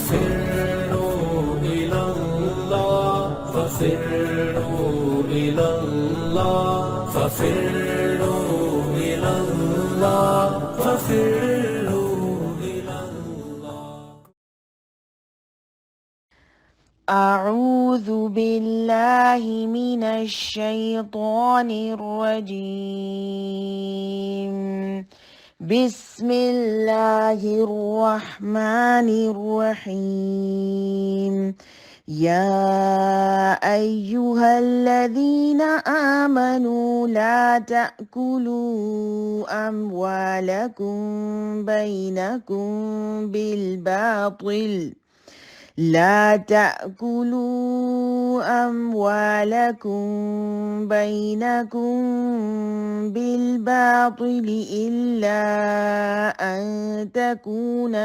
ففروا إلى الله ففروا إلى الله ففروا إلى الله ففروا إلى الله. أعوذ بالله من الشيطان الرجيم. بسم الله الرحمن الرحيم. يا أيها الذين آمنوا لا تأكلوا أموالكم بينكم بالباطل لا تأكلوا أموالكم بينكم بالباطل إلا أن تكون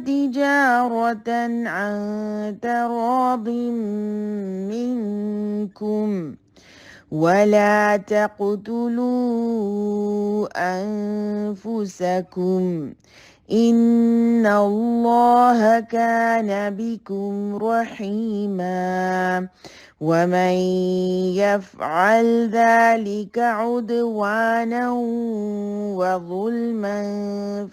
تجارة عن تراض منكم ولا تقتلوا أنفسكم إن الله كان بكم رحيما. ومن يفعل ذلك عدوانا وظلما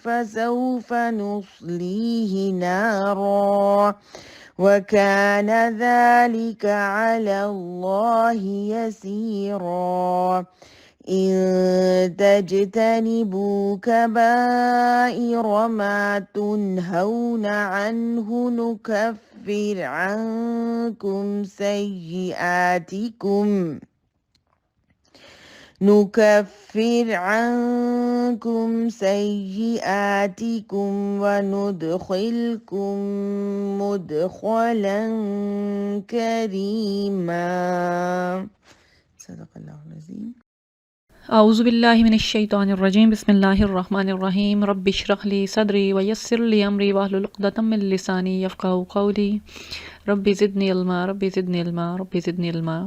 فسوف نصليه نارا وكان ذلك على الله يسيرا. إن تجتنبوا كبائر ما تنهون عنه نكفر عنكم سيئاتكم وندخلكم مدخلا كريما. صدق الله العظيم. اعوذ باللہ من الشیطان الرجیم بسم اللہ الرحمن الرحیم رب اشرح لی صدری ویسر لی امری واحلل عقدۃ من لسانی یفقہوا قولی رب زدنی علما رب زدنی علما رب زدنی علما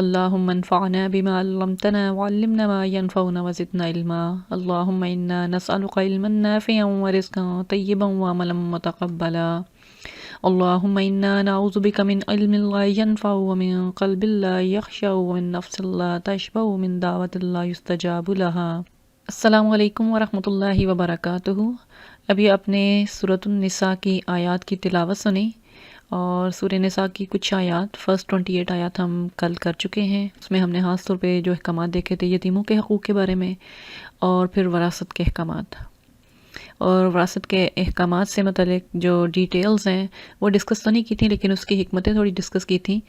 اللہم انفعنا بما علمتنا وعلمنا ما ينفعنا وزدنا علما اللہم انا نسألک علما نافعا ورزقا طیبا وعملا متقبلا اللہم انا نعوذ بک من علم لا ينفع ومن قلب لا يخشع ومن نفس لا تشبع ومن دعوت لا يستجاب لها. السلام علیکم ورحمۃ اللہ وبرکاتہ. ابھی آپ نے سورۃ النساء کی آیات کی تلاوت سنی اور سورہ نساء کی کچھ آیات فرسٹ 28 آیات ہم کل کر چکے ہیں. اس میں ہم نے خاص طور پہ جو احکامات دیکھے تھے یتیموں کے حقوق کے بارے میں اور پھر وراثت کے احکامات، اور وراثت کے احکامات سے متعلق جو ڈیٹیلز ہیں وہ ڈسکس تو نہیں کی تھیں لیکن اس کی حکمتیں تھوڑی ڈسکس کی تھیں.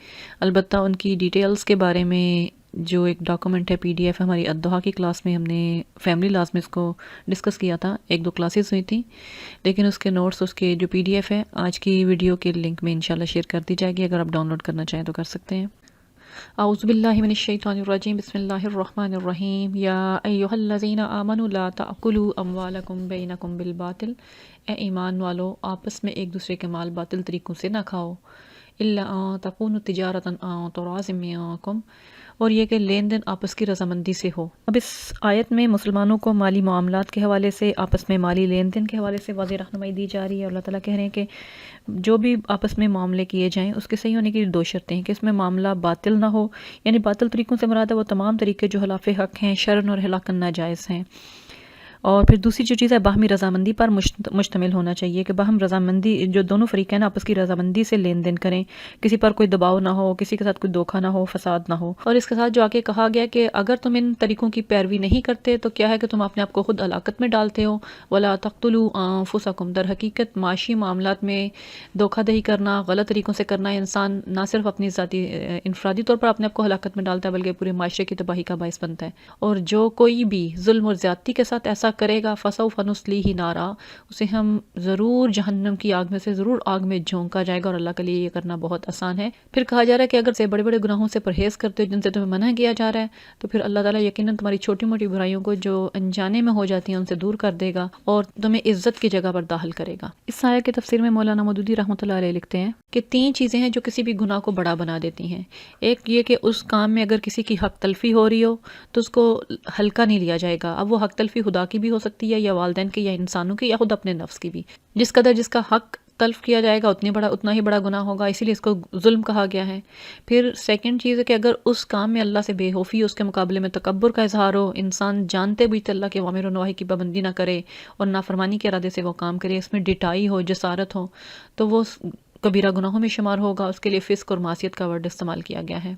البتہ ان کی ڈیٹیلز کے بارے میں جو ایک ڈاکومنٹ ہے PDF ہماری الضحیٰ کی کلاس میں ہم نے فیملی لاز میں اس کو ڈسکس کیا تھا. 1-2 کلاسز ہوئی تھیں لیکن اس کے نوٹس، اس کے جو PDF ہے آج کی ویڈیو کے لنک میں انشاءاللہ شیئر کر دی جائے گی. اگر آپ ڈاؤن لوڈ کرنا چاہیں تو کر سکتے ہیں. اعوذ باللہ من الشیطان الرجیم بسم اللہ الرحمن الرحیم. یا ایہا الذین آمنوا لا تأکلوا اموالکم بینکم بالباطل. اے ایمان والو آپس میں ایک دوسرے کے مال باطل طریقوں سے نہ کھاؤ. الا ان تکون تجارتا عن تراض منکم، اور یہ کہ لین دین آپس کی رضامندی سے ہو. اب اس آیت میں مسلمانوں کو مالی معاملات کے حوالے سے، آپس میں مالی لین دین کے حوالے سے واضح رہنمائی دی جا رہی ہے. اللہ تعالیٰ کہہ رہے ہیں کہ جو بھی آپس میں معاملے کیے جائیں اس کے صحیح ہونے کی 2 شرطیں ہیں کہ اس میں معاملہ باطل نہ ہو، یعنی باطل طریقوں سے مراد ہے وہ تمام طریقے جو خلاف حق ہیں، شرعن اور ہلاکن ناجائز ہیں. اور پھر دوسری جو چیز ہے باہمی رضامندی پر مشتمل ہونا چاہیے کہ باہم رضامندی جو دونوں فریقین آپس کی رضامندی سے لین دین کریں، کسی پر کوئی دباؤ نہ ہو، کسی کے ساتھ کوئی دھوکہ نہ ہو، فساد نہ ہو. اور اس کے ساتھ جو آگے کہا گیا کہ اگر تم ان طریقوں کی پیروی نہیں کرتے تو کیا ہے کہ تم اپنے آپ کو خود ہلاکت میں ڈالتے ہو. ولا تقتلوا انفسکم، در حقیقت معاشی معاملات میں دھوکہ دہی کرنا، غلط طریقوں سے کرنا انسان نہ صرف اپنی ذاتی انفرادی طور پر اپنے آپ کو ہلاکت میں ڈالتا ہے بلکہ پورے معاشرے کی تباہی کا باعث بنتا ہے. اور جو کوئی بھی ظلم اور زیادتی کے ساتھ ایسا ایسا کرے گا فسوف نصلیہ نارا، اسے ہم ضرور جہنم کی آگ میں سے ضرور آگ میں جھونکا جائے گا، اور اللہ کے لیے یہ کرنا بہت آسان ہے۔ پھر کہا جا رہا ہے کہ اگر سے بڑے بڑے گناہوں سے پرہیز کرتے ہو جن سے تمہیں منع کیا جا رہا ہے، تو پھر اللہ تعالیٰ یقیناً تمہاری چھوٹی موٹی برائیوں کو جو انجانے میں ہو جاتی ہیں ان سے دور کر دے گا اور تمہیں عزت کی جگہ پر داخل کرے گا۔ اس آیت کی تفسیر میں مولانا مودودی رحمۃ اللہ علیہ لکھتے ہیں کہ 3 چیزیں ہیں جو کسی بھی گناہ کو بڑا بنا دیتی ہیں۔ ایک یہ کہ اس کام میں اگر کسی کی حق تلفی ہو رہی ہو تو اس کو ہلکا نہیں لیا جائے گا۔ اب وہ حق تلفی خدا کی بھی ہو سکتی ہے، یا والدین کی، یا انسانوں کی، یا خود اپنے نفس کی بھی۔ جس قدر جس کا حق تلف کیا جائے گا اتنا ہی بڑا گناہ ہوگا، اسی لیے اس کو ظلم کہا گیا ہے۔ پھر سیکنڈ چیز ہے کہ اگر اس کام میں اللہ سے بے خوفی، اس کے مقابلے میں تکبر کا اظہار ہو، انسان جانتے بوجھتے اللہ کے اوامر و نواہی کی پابندی نہ کرے اور نافرمانی کے ارادے سے وہ کام کرے، اس میں ڈٹائی ہو، جسارت ہو، تو وہ کبیرہ گناہوں میں شمار ہوگا۔ اس کے لیے فسق اور معصیت کا ورڈ استعمال کیا گیا ہے۔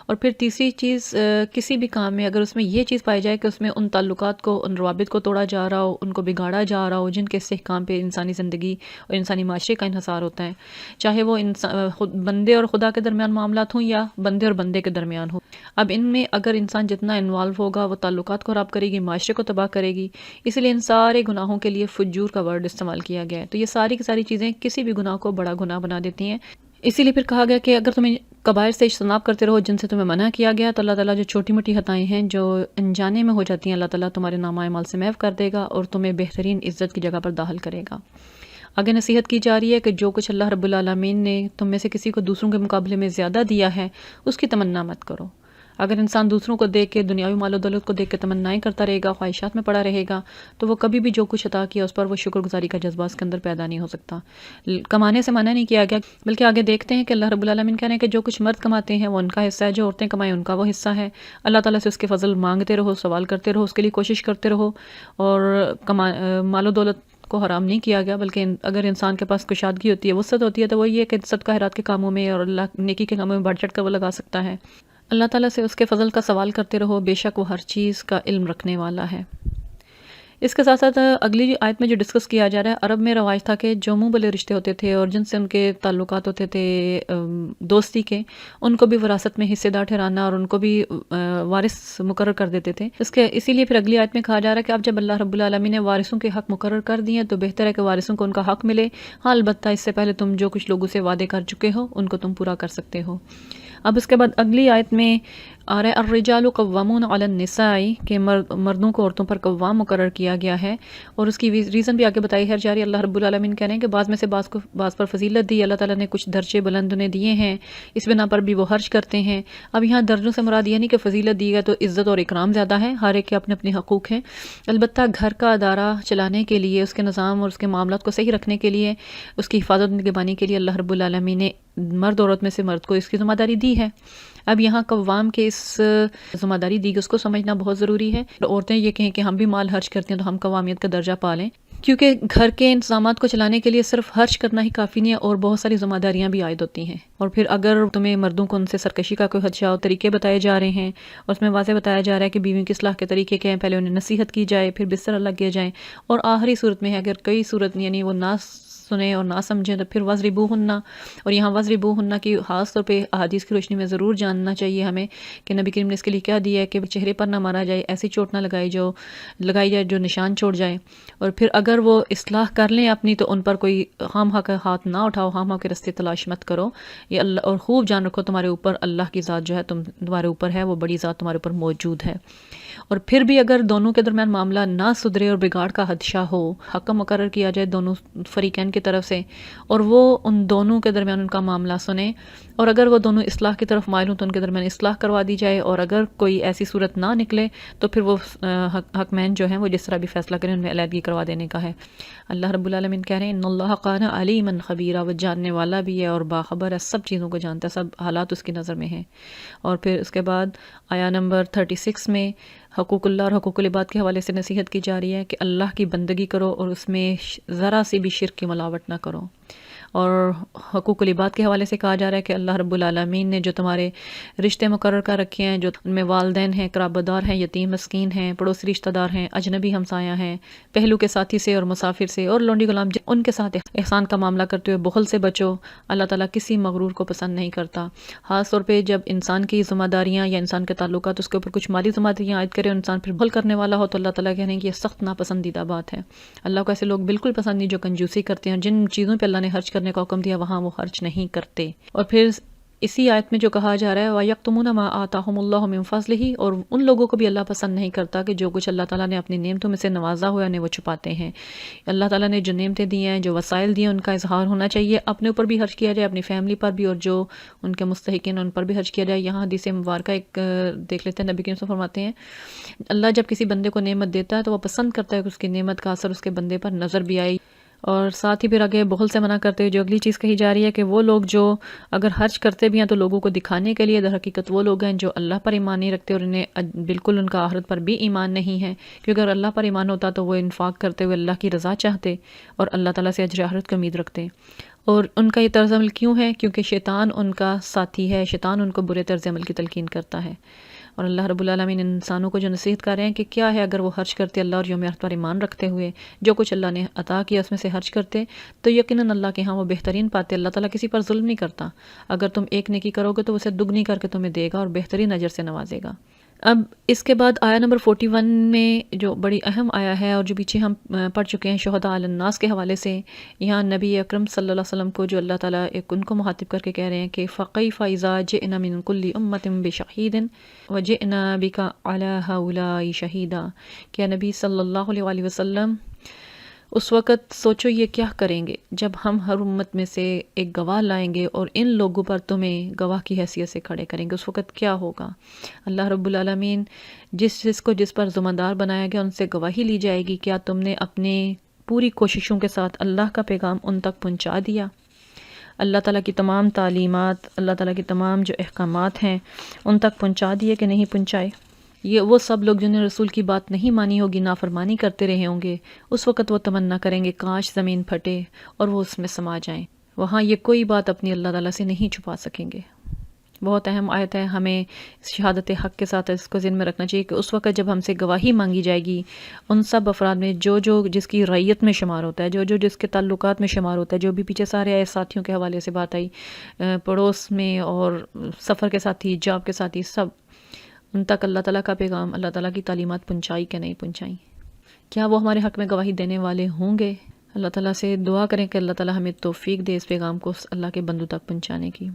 اور پھر تیسری چیز، کسی بھی کام میں اگر اس میں یہ چیز پائی جائے کہ اس میں ان تعلقات کو، ان روابط کو توڑا جا رہا ہو، ان کو بگاڑا جا رہا ہو جن کے استحکام پہ انسانی زندگی اور انسانی معاشرے کا انحصار ہوتا ہے، چاہے وہ بندے اور خدا کے درمیان معاملات ہوں یا بندے اور بندے کے درمیان ہوں، اب ان میں اگر انسان جتنا انوالو ہوگا وہ تعلقات کو خراب کرے گی، معاشرے کو تباہ کرے گی۔ اس لیے ان سارے گناہوں کے لیے فجور کا ورڈ استعمال کیا گیا ہے۔ تو یہ ساری کی ساری چیزیں کسی بھی گناہ کو بڑا گناہ بنا دیتی ہیں۔ اسی لیے پھر کہا گیا کہ اگر تمہیں کبائر سے اجتناب کرتے رہو جن سے تمہیں منع کیا گیا، تو اللہ تعالیٰ جو چھوٹی موٹی خطائیں ہیں جو انجانے میں ہو جاتی ہیں، اللہ تعالیٰ تمہارے نامہ اعمال سے محو کر دے گا اور تمہیں بہترین عزت کی جگہ پر داخل کرے گا۔ آگے نصیحت کی جا رہی ہے کہ جو کچھ اللہ رب العالمین نے تم میں سے کسی کو دوسروں کے مقابلے میں زیادہ دیا ہے اس کی تمنا مت کرو۔ اگر انسان دوسروں کو دیکھ کے، دنیاوی مال و دولت کو دیکھ کے تمنائیں کرتا رہے گا، خواہشات میں پڑا رہے گا، تو وہ کبھی بھی جو کچھ عطا کیا اس پر وہ شکر گزاری کا جذبہ اس کے اندر پیدا نہیں ہو سکتا۔ کمانے سے منع نہیں کیا گیا، بلکہ آگے دیکھتے ہیں کہ اللہ رب العالمین کہہ رہے ہیں کہ جو کچھ مرد کماتے ہیں وہ ان کا حصہ ہے، جو عورتیں کمائیں ان کا وہ حصہ ہے۔ اللہ تعالیٰ سے اس کے فضل مانگتے رہو، سوال کرتے رہو، اس کے لیے کوشش کرتے رہو، اور مال و دولت کو حرام نہیں کیا گیا، بلکہ اگر انسان کے پاس کشادگی ہوتی ہے، وسعت ہوتی ہے، تو وہ یہ کہ صدقہ خیرات کے کاموں میں اور اللہ نیکی کے کاموں میں بڑھ چڑھ کر وہ لگا سکتا ہے۔ اللہ تعالیٰ سے اس کے فضل کا سوال کرتے رہو، بے شک وہ ہر چیز کا علم رکھنے والا ہے۔ اس کے ساتھ ساتھ اگلی آیت میں جو ڈسکس کیا جا رہا ہے، عرب میں رواج تھا کہ جو منہ بلے رشتے ہوتے تھے اور جن سے ان کے تعلقات ہوتے تھے دوستی کے، ان کو بھی وراثت میں حصے دار ٹھہرانا اور ان کو بھی وارث مقرر کر دیتے تھے۔ اسی لیے پھر اگلی آیت میں کہا جا رہا ہے کہ اب جب اللہ رب العالمین نے وارثوں کے حق مقرر کر دیے تو بہتر ہے کہ وارثوں کو ان کا حق ملے۔ ہاں البتہ اس سے پہلے تم جو کچھ لوگوں سے وعدے کر چکے ہو ان کو تم پورا کر سکتے ہو۔ اب اس کے بعد اگلی آیت میں آ رہا ہے الرجال قوامون علی النساء، کہ مردوں کو عورتوں پر قوام مقرر کیا گیا ہے، اور اس کی ریزن بھی آگے بتائی ہے جا رہی ہے۔ اللہ رب العالمین کہہ رہے ہیں کہ بعض میں سے بعض پر فضیلت دی، اللہ تعالیٰ نے کچھ درجے بلند انہیں دیے ہیں، اس بنا پر بھی وہ خرچ کرتے ہیں۔ اب یہاں درجوں سے مراد یہ نہیں کہ فضیلت دی گئی تو عزت اور اکرام زیادہ ہے، ہر ایک کے اپنے اپنے حقوق ہیں، البتہ گھر کا ادارہ چلانے کے لیے، اس کے نظام اور اس کے معاملات کو صحیح رکھنے کے لیے، اس کی حفاظت نگہبانی کے لیے اللہ رب العالمین نے مرد عورت میں سے مرد کو اس کی ذمہ داری دی ہے۔ اب یہاں قوام کے اس ذمہ داری دی اس کو سمجھنا بہت ضروری ہے۔ عورتیں یہ کہیں کہ ہم بھی مال خرچ کرتے ہیں تو ہم قوامیت کا درجہ پا لیں، کیونکہ گھر کے انتظامات کو چلانے کے لیے صرف خرچ کرنا ہی کافی نہیں ہے، اور بہت ساری ذمہ داریاں بھی عائد ہوتی ہیں۔ اور پھر اگر تمہیں مردوں کو ان سے سرکشی کا کوئی خدشہ ہو، طریقے بتائے جا رہے ہیں، اور اس میں واضح بتایا جا رہا ہے کہ بیوی کی اصلاح کے طریقے کیا ہیں، پہلے انہیں نصیحت کی جائے، پھر بستر الگ کیے جائیں، اور آخری صورت میں ہے اگر کئی صورت یعنی وہ نہ سنیں اور نہ سمجھیں تو پھر وضربوہن، اور یہاں وضربوہن کی خاص طور پہ احادیث کی روشنی میں ضرور جاننا چاہیے ہمیں کہ نبی کریم نے اس کے لیے کیا دیا ہے کہ چہرے پر نہ مارا جائے، ایسی چوٹ نہ لگائی جائے جو نشان چھوڑ جائے، اور پھر اگر وہ اصلاح کر لیں اپنی تو ان پر کوئی خام خواہ کا ہاتھ نہ اٹھاؤ، خام خواہ کے رستے تلاش مت کرو، یہ اللہ، اور خوب جان رکھو تمہارے اوپر اللہ کی ذات جو ہے تمہارے اوپر ہے، وہ بڑی ذات تمہارے اوپر موجود ہے۔ اور پھر بھی اگر دونوں کے درمیان معاملہ نہ سدھرے اور بگاڑ کا خدشہ ہو، حکم مقرر کیا جائے دونوں فریقین کی طرف سے، اور وہ ان دونوں کے درمیان ان کا معاملہ سنیں، اور اگر وہ دونوں اصلاح کی طرف مائل ہوں تو ان کے درمیان اصلاح کروا دی جائے، اور اگر کوئی ایسی صورت نہ نکلے تو پھر وہ حکمین جو ہیں وہ جس طرح بھی فیصلہ کریں ان میں علیحدگی کروا دینے کا ہے۔ اللہ رب العالمین کہہ رہے ہیں ان اللہ کان علیما خبیرا، وہ جاننے والا بھی ہے اور باخبر ہے، سب چیزوں کو جانتا ہے، سب حالات اس کی نظر میں ہیں۔ اور پھر اس کے بعد آیا نمبر 36 میں حقوق اللہ اور حقوق العباد کے حوالے سے نصیحت کی جا رہی ہے کہ اللہ کی بندگی کرو اور اس میں ذرا سی بھی شرک کی ملاوٹ نہ کرو۔ اور حقوق العباد کے حوالے سے کہا جا رہا ہے کہ اللہ رب العالمین نے جو تمہارے رشتے مقرر کر رکھے ہیں، جو ان میں والدین ہیں، قرابت دار ہیں، یتیم مسکین ہیں، پڑوسی رشتہ دار ہیں، اجنبی ہمسایہ ہیں، پہلو کے ساتھی سے اور مسافر سے اور لونڈی غلام، ان کے ساتھ احسان کا معاملہ کرتے ہوئے بخل سے بچو۔ اللہ تعالیٰ کسی مغرور کو پسند نہیں کرتا، خاص طور پہ جب انسان کی ذمہ داریاں یا انسان کے تعلقات اس کے اوپر کچھ مالی ذمہ داریاں عائد کرے اور انسان پھر بخل کرنے والا ہو، تو اللہ تعالیٰ کہنے کہ یہ سخت ناپسندیدہ بات ہے۔ اللہ کو ایسے لوگ بالکل پسند نہیں جو کنجوسی کرتے ہیں، جن چیزوں پہ اللہ نے خرچ کرنے کا حکم دیا وہاں وہ خرچ نہیں کرتے۔ اور پھر اسی آیت میں جو کہا جا رہا ہے وَيَكْتُمُونَ مَا آتَاهُمُ اللَّهُ مِن فَضْلِهِ، اور ان لوگوں کو بھی اللہ پسند نہیں کرتا کہ جو کچھ اللہ تعالیٰ نے اپنی نعمتوں میں سے نوازا ہوا انہیں وہ چھپاتے ہیں۔ اللہ تعالیٰ نے جو نعمتیں دی ہیں، جو وسائل دیے، ان کا اظہار ہونا چاہیے، اپنے اوپر بھی خرچ کیا جائے، اپنی فیملی پر بھی، اور جو ان کے مستحقین ان پر بھی خرچ کیا جائے۔ یہاں حدیث مبارکہ ایک دیکھ لیتے ہیں، نبی کریم صلی اللہ علیہ وسلم فرماتے ہیں اللہ جب کسی بندے کو نعمت دیتا ہے تو وہ پسند کرتا ہے کہ اس کی نعمت کا اثر اس کے بندے پر نظر بھی آئے۔ اور ساتھ ہی پھر آگے بخل سے منع کرتے ہوئے جو اگلی چیز کہی جا رہی ہے کہ وہ لوگ جو اگر خرچ کرتے بھی ہیں تو لوگوں کو دکھانے کے لیے، در حقیقت وہ لوگ ہیں جو اللہ پر ایمان نہیں رکھتے اور انہیں بالکل ان کا آخرت پر بھی ایمان نہیں ہے، کیونکہ اگر اللہ پر ایمان ہوتا تو وہ انفاق کرتے ہوئے اللہ کی رضا چاہتے اور اللہ تعالیٰ سے اجر آخرت کی امید رکھتے۔ اور ان کا یہ طرز عمل کیوں ہے؟ کیونکہ شیطان ان کا ساتھی ہے، شیطان ان کو برے طرز عمل کی تلقین کرتا ہے۔ اور اللہ رب العالمین انسانوں کو جو نصیحت کر رہے ہیں کہ کیا ہے اگر وہ خرچ کرتے اللہ اور یوم آخرت پر ایمان رکھتے ہوئے جو کچھ اللہ نے عطا کیا اس میں سے خرچ کرتے تو یقیناً اللہ کے ہاں وہ بہترین پاتے۔ اللہ تعالیٰ کسی پر ظلم نہیں کرتا، اگر تم ایک نیکی کرو گے تو اسے دگنی کر کے تمہیں دے گا اور بہترین اجر سے نوازے گا۔ اب اس کے بعد آیا نمبر 41 میں جو بڑی اہم آیا ہے اور جو پیچھے ہم پڑھ چکے ہیں شہداء علی الناس کے حوالے سے، یہاں نبی اکرم صلی اللہ علیہ وسلم کو جو اللہ تعالیٰ ایک ان کو مخاطب کر کے کہہ رہے ہیں کہ فَكَيْفَ إِذَا جِئْنَا مِن كُلِّ أُمَّةٍ بِشَهِيدٍ وَجِئْنَا بِكَ عَلَى هَؤُلَاءِ شَهِيدًا، کہ نبی صلی اللہ علیہ وسلم اس وقت سوچو یہ کیا کریں گے جب ہم ہر امت میں سے ایک گواہ لائیں گے اور ان لوگوں پر تمہیں گواہ کی حیثیت سے کھڑے کریں گے، اس وقت کیا ہوگا؟ اللہ رب العالمین جس کو جس پر ذمہ دار بنایا گیا ان سے گواہی لی جائے گی، کیا تم نے اپنے پوری کوششوں کے ساتھ اللہ کا پیغام ان تک پہنچا دیا؟ اللہ تعالیٰ کی تمام تعلیمات، اللہ تعالیٰ کی تمام جو احکامات ہیں ان تک پہنچا دیے کہ نہیں پہنچائے؟ یہ وہ سب لوگ جنہیں رسول کی بات نہیں مانی ہوگی، نافرمانی کرتے رہے ہوں گے، اس وقت وہ تمنا کریں گے کاش زمین پھٹے اور وہ اس میں سما جائیں۔ وہاں یہ کوئی بات اپنی اللہ تعالیٰ سے نہیں چھپا سکیں گے۔ بہت اہم آیت ہے، ہمیں شہادت حق کے ساتھ اس کو ذہن میں رکھنا چاہیے کہ اس وقت جب ہم سے گواہی مانگی جائے گی ان سب افراد میں جو جس کی رعیت میں شمار ہوتا ہے، جو جس کے تعلقات میں شمار ہوتا ہے، جو بھی پیچھے سارے آئے ساتھیوں کے حوالے سے بات آئی، پڑوس میں اور سفر کے ساتھی، جاب کے ساتھی، سب ان تک اللہ تعالیٰ کا پیغام، اللہ تعالیٰ کی تعلیمات پہنچائی کہ نہیں پہنچائی؟ کیا وہ ہمارے حق میں گواہی دینے والے ہوں گے؟ اللہ تعالیٰ سے دعا کریں کہ اللہ تعالیٰ ہمیں توفیق دے اس پیغام کو اللہ کے بندوں تک پہنچانے کی۔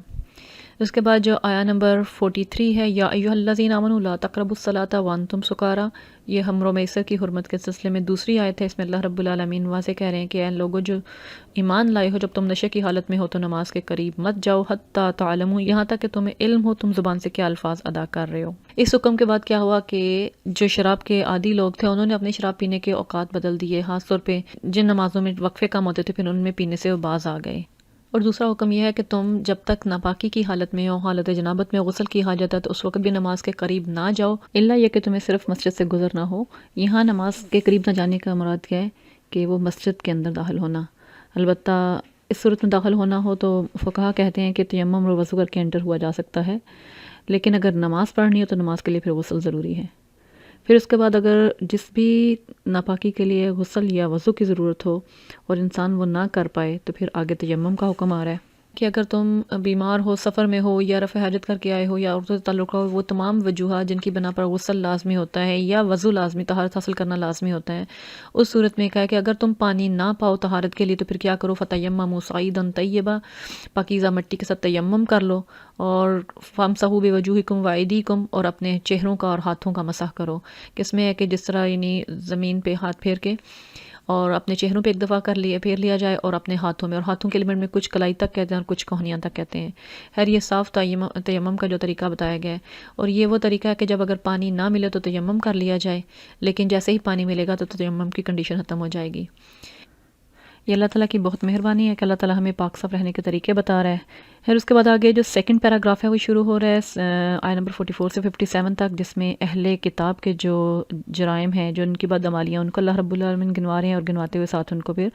اس کے بعد جو آیا نمبر 43 ہے، یا ایھا الذین آمنوا لا تقربوا الصلاۃ وانتم سکارا، یہ حمر و میسر کی حرمت کے سلسلے میں دوسری آیت ہے۔ اس میں اللہ رب العالمین واضح کہہ رہے ہیں کہ اے لوگوں جو ایمان لائے ہو، جب تم نشے کی حالت میں ہو تو نماز کے قریب مت جاؤ، حتیٰ تعلموا، یہاں تک کہ تمہیں علم ہو تم زبان سے کیا الفاظ ادا کر رہے ہو۔ اس حکم کے بعد کیا ہوا کہ جو شراب کے عادی لوگ تھے انہوں نے اپنے شراب پینے کے اوقات بدل دیے، خاص طور پہ جن نمازوں میں وقفے کم ہوتے تھے پھر ان میں پینے سے باز آ گئے۔ اور دوسرا حکم یہ ہے کہ تم جب تک ناپاکی کی حالت میں ہو، حالت جنابت میں غسل کی حاجت ہے تو اس وقت بھی نماز کے قریب نہ جاؤ، الا یہ کہ تمہیں صرف مسجد سے گزرنا ہو۔ یہاں نماز کے قریب نہ جانے کا مراد کیا ہے کہ وہ مسجد کے اندر داخل ہونا۔ البتہ اس صورت میں داخل ہونا ہو تو فقہا کہتے ہیں کہ تیمم اور وضو کر کے انٹر ہوا جا سکتا ہے، لیکن اگر نماز پڑھنی ہو تو نماز کے لیے پھر غسل ضروری ہے۔ پھر اس کے بعد اگر جس بھی ناپاکی کے لیے غسل یا وضو کی ضرورت ہو اور انسان وہ نہ کر پائے تو پھر آگے تیمم کا حکم آ رہا ہے کہ اگر تم بیمار ہو، سفر میں ہو، یا رفع حاجت کر کے آئے ہو، یا عورتوں سے تعلق ہو، وہ تمام وجوہات جن کی بنا پر غسل لازمی ہوتا ہے یا وضو لازمی، طہارت حاصل کرنا لازمی ہوتا ہے، اس صورت میں کہا ہے کہ اگر تم پانی نہ پاؤ طہارت کے لیے تو پھر کیا کرو؟ فتیمموا صعیدا طیبا، پاکیزہ مٹی کے ساتھ تیمم کر لو، اور فامسحوا بوجوہکم وایدیکم، اور اپنے چہروں کا اور ہاتھوں کا مسح کرو۔ کس میں ہے کہ جس طرح یعنی زمین پہ ہاتھ پھیر کے اور اپنے چہروں پہ ایک دفعہ پھیر لیا جائے، اور اپنے ہاتھوں میں، اور ہاتھوں کے لمٹ میں کچھ کلائی تک کہتے ہیں اور کچھ کوہنیاں تک کہتے ہیں۔ خیر یہ صاف تیمم کا جو طریقہ بتایا گیا ہے، اور یہ وہ طریقہ ہے کہ جب اگر پانی نہ ملے تو تیمم کر لیا جائے، لیکن جیسے ہی پانی ملے گا تو تیمم کی کنڈیشن ختم ہو جائے گی۔ یہ اللہ تعالیٰ کی بہت مہربانی ہے کہ اللہ تعالیٰ ہمیں پاک صاف رہنے کے طریقے بتا رہا ہے۔ پھر اس کے بعد آگے جو سیکنڈ پیراگراف ہے وہ شروع ہو رہا ہے آیت نمبر 44 سے 57 تک، جس میں اہل کتاب کے جو جرائم ہیں، جو ان کی بدعمالیاں، ان کو اللہ رب العالمین گنوا رہے ہیں، اور گنواتے ہوئے ساتھ ان کو پھر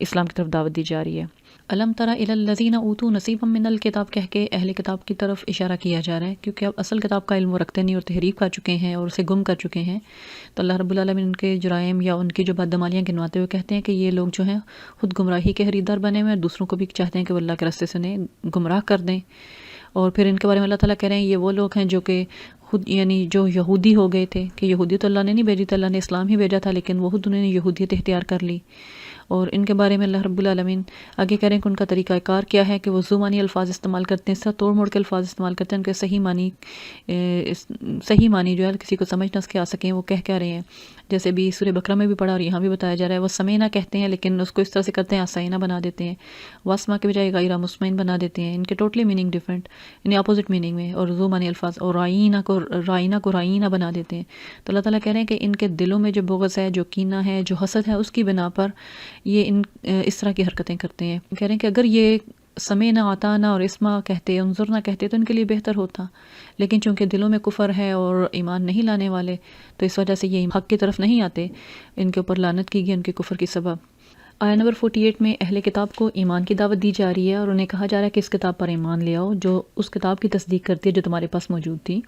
اسلام کی طرف دعوت دی جا رہی ہے۔ علم تر الی الذین اوتوا نصیبا من الکتاب کہہ کے اہل کتاب کی طرف اشارہ کیا جا رہا ہے، کیونکہ اب اصل کتاب کا علم وہ رکھتے نہیں اور تحریف کر چکے ہیں اور اسے گم کر چکے ہیں۔ تو اللہ رب العالمین ان کے جرائم یا ان کی جو بدعمالیاں گنواتے ہوئے کہتے ہیں کہ یہ لوگ جو ہیں خود گمراہی کے خریدار بنے ہوئے ہیں، دوسروں کو بھی چاہتے ہیں کہ وہ اللہ کے راستے سے انہیں گمراہ کر دیں۔ اور پھر ان کے بارے میں اللہ تعالیٰ کہہ رہے ہیں یہ وہ لوگ ہیں جو کہ خود یعنی جو یہودی ہو گئے تھے، کہ یہودی تو اللہ نے نہیں بھیجی تھی، اللہ نے اسلام ہی بھیجا تھا، لیکن وہ خود انہوں نے یہودیت اختیار کر لی۔ اور ان کے بارے میں اللہ رب العالمین آگے کہہ رہے ہیں کہ ان کا طریقہ کار کیا ہے، کہ وہ ذو معنی الفاظ استعمال کرتے ہیں، اس طرح توڑ موڑ کے الفاظ استعمال کرتے ہیں، ان کے صحیح معنی جو ہے کسی کو سمجھ نہ اس کے آ سکیں وہ کہہ رہے ہیں۔ جیسے بھی سورہ بقرہ میں بھی پڑھا اور یہاں بھی بتایا جا رہا ہے، وہ سمینا کہتے ہیں لیکن اس کو اس طرح سے کرتے ہیں آسائنا بنا دیتے ہیں، واسما کے بجائے غیرہ مسمعین بنا دیتے ہیں، ان کے ٹوٹلی میننگ ڈفرینٹ، یعنی اپوزٹ میننگ میں، اور ذو معنی الفاظ، اور رائینہ کو رائینہ بنا دیتے ہیں۔ تو اللہ تعالیٰ کہہ رہے ہیں کہ ان کے دلوں میں جو بغض ہے، جو کینہ ہے، جو حسد ہے، اس کی بنا پر یہ اس طرح کی حرکتیں کرتے ہیں۔ کہہ رہے ہیں کہ اگر یہ سمینا آتانا اور اسما کہتے، انظرنا کہتے تو ان کے لیے بہتر ہوتا، لیکن چونکہ دلوں میں کفر ہے اور ایمان نہیں لانے والے، تو اس وجہ سے یہ حق کی طرف نہیں آتے، ان کے اوپر لعنت کی گئی ان کے کفر کی سبب۔ آیہ نمبر 48 میں اہل کتاب کو ایمان کی دعوت دی جا رہی ہے اور انہیں کہا جا رہا ہے کہ اس کتاب پر ایمان لے آؤ جو اس کتاب کی تصدیق کرتی ہے جو تمہارے پاس موجود تھی،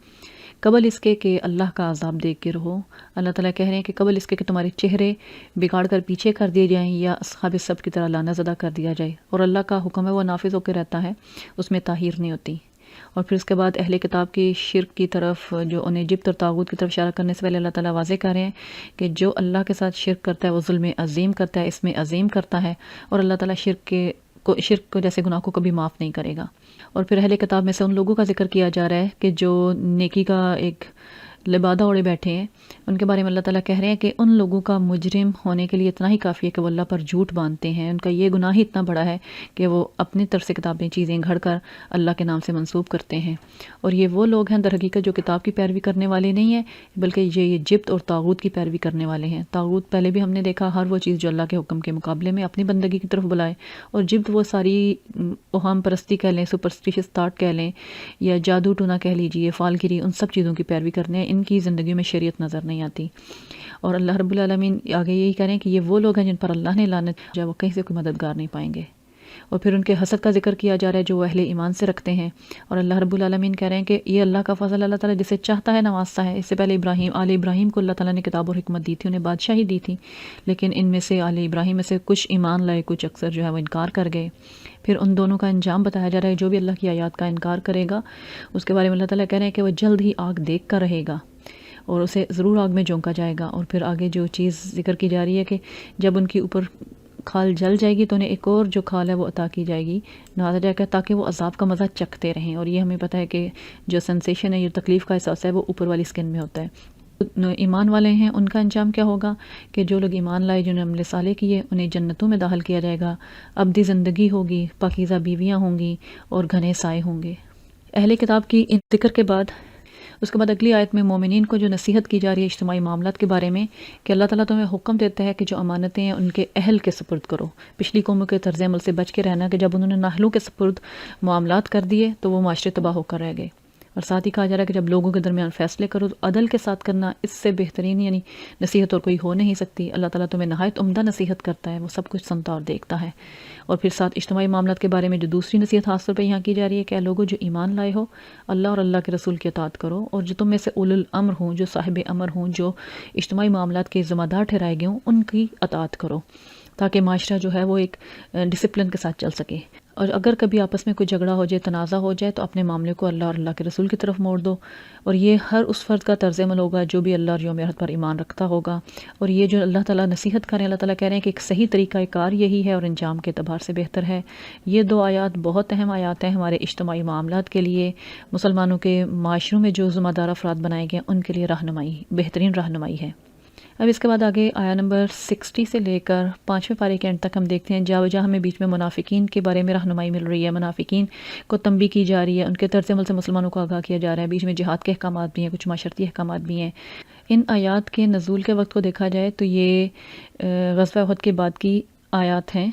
قبل اس کے کہ اللہ کا عذاب دیکھ کے رہو۔ اللہ تعالیٰ کہہ رہے ہیں کہ قبل اس کے کہ تمہارے چہرے بگاڑ کر پیچھے کر دیے جائیں یا اصحاب سب کی طرح لعنت زدہ کر دیا جائے، اور اللہ کا حکم ہے وہ نافذ ہو کے رہتا ہے، اس میں تاخیر نہیں ہوتی۔ اور پھر اس کے بعد اہل کتاب کی شرک کی طرف، جو انہیں جبت اور طاغوت کی طرف اشارہ کرنے سے پہلے اللہ تعالیٰ واضح کر رہے ہیں کہ جو اللہ کے ساتھ شرک کرتا ہے وہ ظلم عظیم کرتا ہے، اس میں عظیم کرتا ہے، اور اللہ تعالیٰ شرک کو جیسے گناہ کو کبھی معاف نہیں کرے گا۔ اور پھر اہل کتاب میں سے ان لوگوں کا ذکر کیا جا رہا ہے کہ جو نیکی کا ایک لبادہ اوڑے بیٹھے ہیں، ان کے بارے میں اللہ تعالیٰ کہہ رہے ہیں کہ ان لوگوں کا مجرم ہونے کے لیے اتنا ہی کافی ہے کہ وہ اللہ پر جھوٹ باندھتے ہیں، ان کا یہ گناہ ہی اتنا بڑا ہے کہ وہ اپنی طرف سے کتابیں چیزیں گھڑ کر اللہ کے نام سے منسوب کرتے ہیں۔ اور یہ وہ لوگ ہیں در حقیقت جو کتاب کی پیروی کرنے والے نہیں ہیں، بلکہ یہ جبت اور طاغوت کی پیروی کرنے والے ہیں۔ طاغوت پہلے بھی ہم نے دیکھا ہر وہ چیز جو اللہ کے حکم کے مقابلے میں اپنی بندگی کی طرف بلائے، اور جبت وہ ساری اوہام پرستی کہہ لیں، سپرسٹیشس تھاٹ کہہ لیں، یا جادو ٹونا کہہ لیجیے، فالگیری، ان سب چیزوں کی پیروی کرنے ہیں، ان کی زندگی میں شریعت نظر نہیں آتی۔ اور اللہ رب العالمین آگے یہی کہہ رہے ہیں کہ یہ وہ لوگ ہیں جن پر اللہ نے لعنت جو وہ کہیں سے کوئی مددگار نہیں پائیں گے۔ اور پھر ان کے حسد کا ذکر کیا جا رہا ہے جو وہ اہل ایمان سے رکھتے ہیں، اور اللہ رب العالمین کہہ رہے ہیں کہ یہ اللہ کا فضل، اللہ تعالیٰ جسے چاہتا ہے نوازتا ہے۔ اس سے پہلے آل ابراہیم کو اللہ تعالیٰ نے کتاب اور حکمت دی تھی، انہیں بادشاہی دی تھی، لیکن ان میں سے آل ابراہیم میں سے کچھ ایمان لائے، کچھ اکثر جو ہے وہ انکار کر گئے۔ پھر ان دونوں کا انجام بتایا جا رہا ہے، جو بھی اللہ کی آیات کا انکار کرے گا اس کے بارے میں اللہ تعالیٰ کہہ رہے ہیں کہ وہ جلد ہی آگ دیکھ کر رہے گا اور اسے ضرور آگ میں جھونکا جائے گا۔ اور پھر آگے جو چیز ذکر کی جا رہی ہے کہ جب ان کے اوپر کھال جل جائے گی تو انہیں ایک اور جو کھال ہے وہ عطا کی جائے گی، نوازا جائے گا، تاکہ وہ عذاب کا مزہ چکھتے رہیں۔ اور یہ ہمیں پتہ ہے کہ جو سنسیشن ہے، یہ تکلیف کا احساس ہے، وہ اوپر والی سکن میں ہوتا ہے۔ ایمان والے ہیں ان کا انجام کیا ہوگا کہ جو لوگ ایمان لائے، جنہوں نے عمل صالح کیے، انہیں جنتوں میں داخل کیا جائے گا، ابدی زندگی ہوگی، پاکیزہ بیویاں ہوں گی اور گھنے سائے ہوں گے۔ اہل کتاب کی ان ذکر کے بعد اس کے بعد اگلی آیت میں مومنین کو جو نصیحت کی جا رہی ہے اجتماعی معاملات کے بارے میں، کہ اللہ تعالیٰ تمہیں حکم دیتا ہے کہ جو امانتیں ہیں ان کے اہل کے سپرد کرو۔ پچھلی قوموں کے طرز عمل سے بچ کے رہنا کہ جب انہوں نے نااہلوں کے سپرد معاملات کر دیے تو وہ معاشرے تباہ ہو کر رہ گئے۔ اور ساتھ ہی کہا جا رہا ہے کہ جب لوگوں کے درمیان فیصلے کرو تو عدل کے ساتھ کرنا، اس سے بہترین یعنی نصیحت اور کوئی ہو نہیں سکتی۔ اللہ تعالیٰ تمہیں نہایت عمدہ نصیحت کرتا ہے، وہ سب کچھ سنتا اور دیکھتا ہے۔ اور پھر ساتھ اجتماعی معاملات کے بارے میں جو دوسری نصیحت خاص طور پہ یہاں کی جا رہی ہے کہ اے لوگوں جو ایمان لائے ہو، اللہ اور اللہ کے رسول کی اطاعت کرو، اور جو تم میں سے اولو الامر ہوں، جو صاحب امر ہوں، جو اجتماعی معاملات کے ذمہ دار ٹھہرائے گئے ہوں، ان کی اطاعت کرو، تاکہ معاشرہ جو ہے وہ ایک ڈسپلن کے ساتھ چل سکے۔ اور اگر کبھی آپس میں کوئی جھگڑا ہو جائے، تنازع ہو جائے، تو اپنے معاملے کو اللہ اور اللہ کے رسول کی طرف موڑ دو۔ اور یہ ہر اس فرد کا طرز عمل ہوگا جو بھی اللہ اور یوم آخرت پر ایمان رکھتا ہوگا۔ اور یہ جو اللہ تعالیٰ نصیحت کریں، اللہ تعالیٰ کہہ رہے ہیں کہ ایک صحیح طریقہ کار یہی ہے اور انجام کے اعتبار سے بہتر ہے۔ یہ دو آیات بہت اہم آیات ہیں ہمارے اجتماعی معاملات کے لیے، مسلمانوں کے معاشروں میں جو ذمہ دار افراد بنائے گئے ان کے لیے رہنمائی، بہترین رہنمائی ہے۔ اب اس کے بعد آگے آیا نمبر 60 سے لے کر 5ویں پارے کے اینڈ تک ہم دیکھتے ہیں جہاں جہاں ہمیں بیچ میں منافقین کے بارے میں رہنمائی مل رہی ہے، منافقین کو تنبیہ کی جا رہی ہے، ان کے طرز عمل سے مسلمانوں کو آگاہ کیا جا رہا ہے، بیچ میں جہاد کے احکامات بھی ہیں، کچھ معاشرتی احکامات بھی ہیں۔ ان آیات کے نزول کے وقت کو دیکھا جائے تو یہ غزوہ احد کے بعد کی آیات ہیں،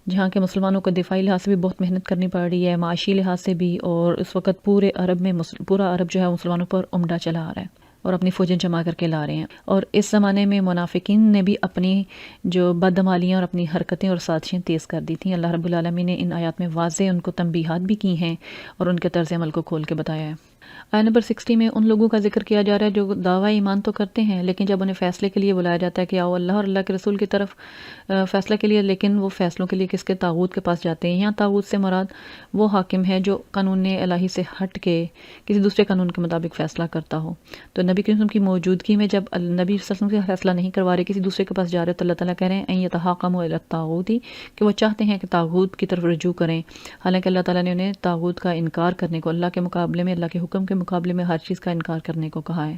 جہاں کے مسلمانوں کو دفاعی لحاظ سے بھی بہت محنت کرنی پڑ رہی ہے، معاشی لحاظ سے بھی، اور اس وقت پورے عرب میں پورا عرب جو ہے مسلمانوں پر عمدہ چلا آ رہا ہے۔ اور اپنی فوجیں جمع کر کے لا رہے ہیں۔ اور اس زمانے میں منافقین نے بھی اپنی جو بدعمالیاں اور اپنی حرکتیں اور سازشیں تیز کر دی تھیں۔ اللہ رب العالمین نے ان آیات میں واضح ان کو تنبیہات بھی کی ہیں اور ان کے طرز عمل کو کھول کے بتایا ہے۔ آیت نمبر 60 میں ان لوگوں کا ذکر کیا جا رہا ہے جو دعویٰ ایمان تو کرتے ہیں، لیکن جب انہیں فیصلے کے لیے بلایا جاتا ہے کہ آؤ اللہ اور اللہ کے رسول کی طرف فیصلہ کے لیے، لیکن وہ فیصلوں کے لیے کس کے طاغوت کے پاس جاتے ہیں۔ یہاں طاغوت سے مراد وہ حاکم ہے جو قانون الہی سے ہٹ کے کسی دوسرے قانون کے مطابق فیصلہ کرتا ہو۔ تو نبی کریم صلی اللہ علیہ وسلم کی موجودگی میں جب نبی صلی اللہ علیہ وسلم سے فیصلہ نہیں کروا رہے، کسی دوسرے کے پاس جا رہے، تو اللہ تعالیٰ کہہ رہے ہیں ان یتحاکموا الی الطاغوت، کہ وہ چاہتے ہیں کہ طاغوت کی طرف رجوع کریں، حالانکہ اللہ تعالیٰ نے انہیں طاغوت کا انکار کرنے کو، اللہ کے مقابلے میں، اللہ کے حکم کے مقابلے میں ہر چیز کا انکار کرنے کو کہا ہے۔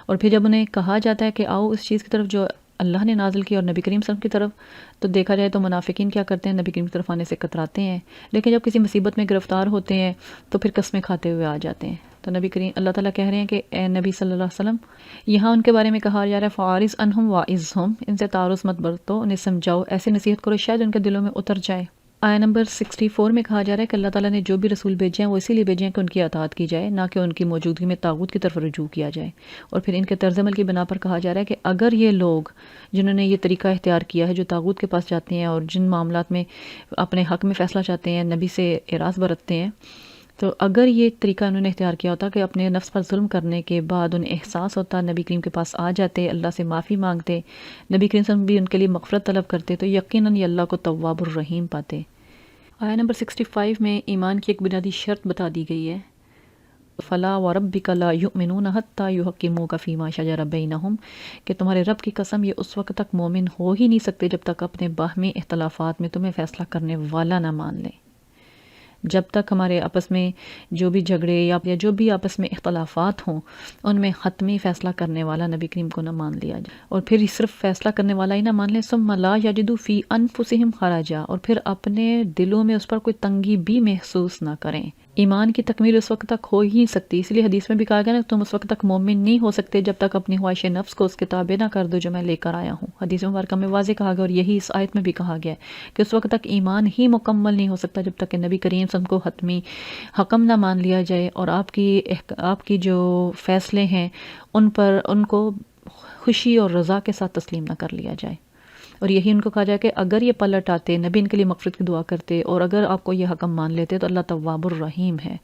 اور پھر جب انہیں کہا جاتا ہے کہ آؤ اس چیز کی طرف جو اللہ نے نازل کی اور نبی کریم صلی اللہ علیہ وسلم کی طرف، تو دیکھا جائے تو منافقین کیا کرتے ہیں، نبی کریم کی طرف آنے سے کتراتے ہیں، لیکن جب کسی مصیبت میں گرفتار ہوتے ہیں تو پھر قسمیں کھاتے ہوئے آ جاتے ہیں۔ تو نبی کریم اللہ تعالیٰ کہہ رہے ہیں کہ اے نبی صلی اللہ علیہ وسلم، یہاں ان کے بارے میں کہا جا رہا ہے فَعَارِضْ عَنْهُمْ وَاعِظْهُمْ، ان سے تعارض مت برتو، انہیں سمجھاؤ، ایسی نصیحت کرو شاید ان کے دلوں میں اتر جائے۔ آیت نمبر 64 میں کہا جا رہا ہے کہ اللہ تعالیٰ نے جو بھی رسول بھیجے ہیں وہ اسی لیے بھیجے ہیں کہ ان کی اطاعت کی جائے، نہ کہ ان کی موجودگی میں طاغوت کی طرف رجوع کیا جائے۔ اور پھر ان کے طرز عمل کی بنا پر کہا جا رہا ہے کہ اگر یہ لوگ جنہوں نے یہ طریقہ اختیار کیا ہے، جو طاغوت کے پاس جاتے ہیں اور جن معاملات میں اپنے حق میں فیصلہ چاہتے ہیں، نبی سے اعراض برتتے ہیں، تو اگر یہ طریقہ انہوں نے اختیار کیا ہوتا کہ اپنے نفس پر ظلم کرنے کے بعد انہیں احساس ہوتا، نبی کریم کے پاس آ جاتے، اللہ سے معافی مانگتے، نبی کریم صلی اللہ علیہ وسلم بھی ان کے لیے مغفرت طلب کرتے، تو یقیناً یہ اللہ کو تواب الرحیم پاتے۔ آیت نمبر 65 میں ایمان کی ایک بنیادی شرط بتا دی گئی ہے، فَلَا وَرَبِّكَ لَا يُؤْمِنُونَ حَتَّى يُحَكِّمُوكَ فِي مَا شَجَرَ بَيْنَهُمْ، کہ تمہارے رب کی قسم یہ اس وقت تک مومن ہو ہی نہیں سکتے جب تک اپنے باہمی اختلافات میں تمہیں فیصلہ کرنے والا نہ مان لیں۔ جب تک ہمارے آپس میں جو بھی جھگڑے یا جو بھی آپس میں اختلافات ہوں، ان میں حتمی فیصلہ کرنے والا نبی کریم کو نہ مان لیا جائے، اور پھر صرف فیصلہ کرنے والا ہی نہ مان لیں، ثم لا یجدوا فی انفسہم خرجا، اور پھر اپنے دلوں میں اس پر کوئی تنگی بھی محسوس نہ کریں۔ ایمان کی تکمیل اس وقت تک ہو ہی نہیں سکتی، اس لیے حدیث میں بھی کہا گیا نا، تم اس وقت تک مومن نہیں ہو سکتے جب تک اپنی خواہش نفس کو اس کے تابع نہ کر دو جو میں لے کر آیا ہوں۔ حدیث مبارکہ میں واضح کہا گیا، اور یہی اس آیت میں بھی کہا گیا ہے کہ اس وقت تک ایمان ہی مکمل نہیں ہو سکتا جب تک کہ نبی کریم صلی اللہ علیہ وسلم کو حتمی حکم نہ مان لیا جائے، اور آپ کی جو فیصلے ہیں ان کو خوشی اور رضا کے ساتھ تسلیم نہ کر لیا جائے۔ اور یہی ان کو کہا جائے کہ اگر یہ پلٹ آتے، نبی ان کے لیے مغفرت کی دعا کرتے، اور اگر آپ کو یہ حکم مان لیتے تو اللہ تواب الرحیم ہے۔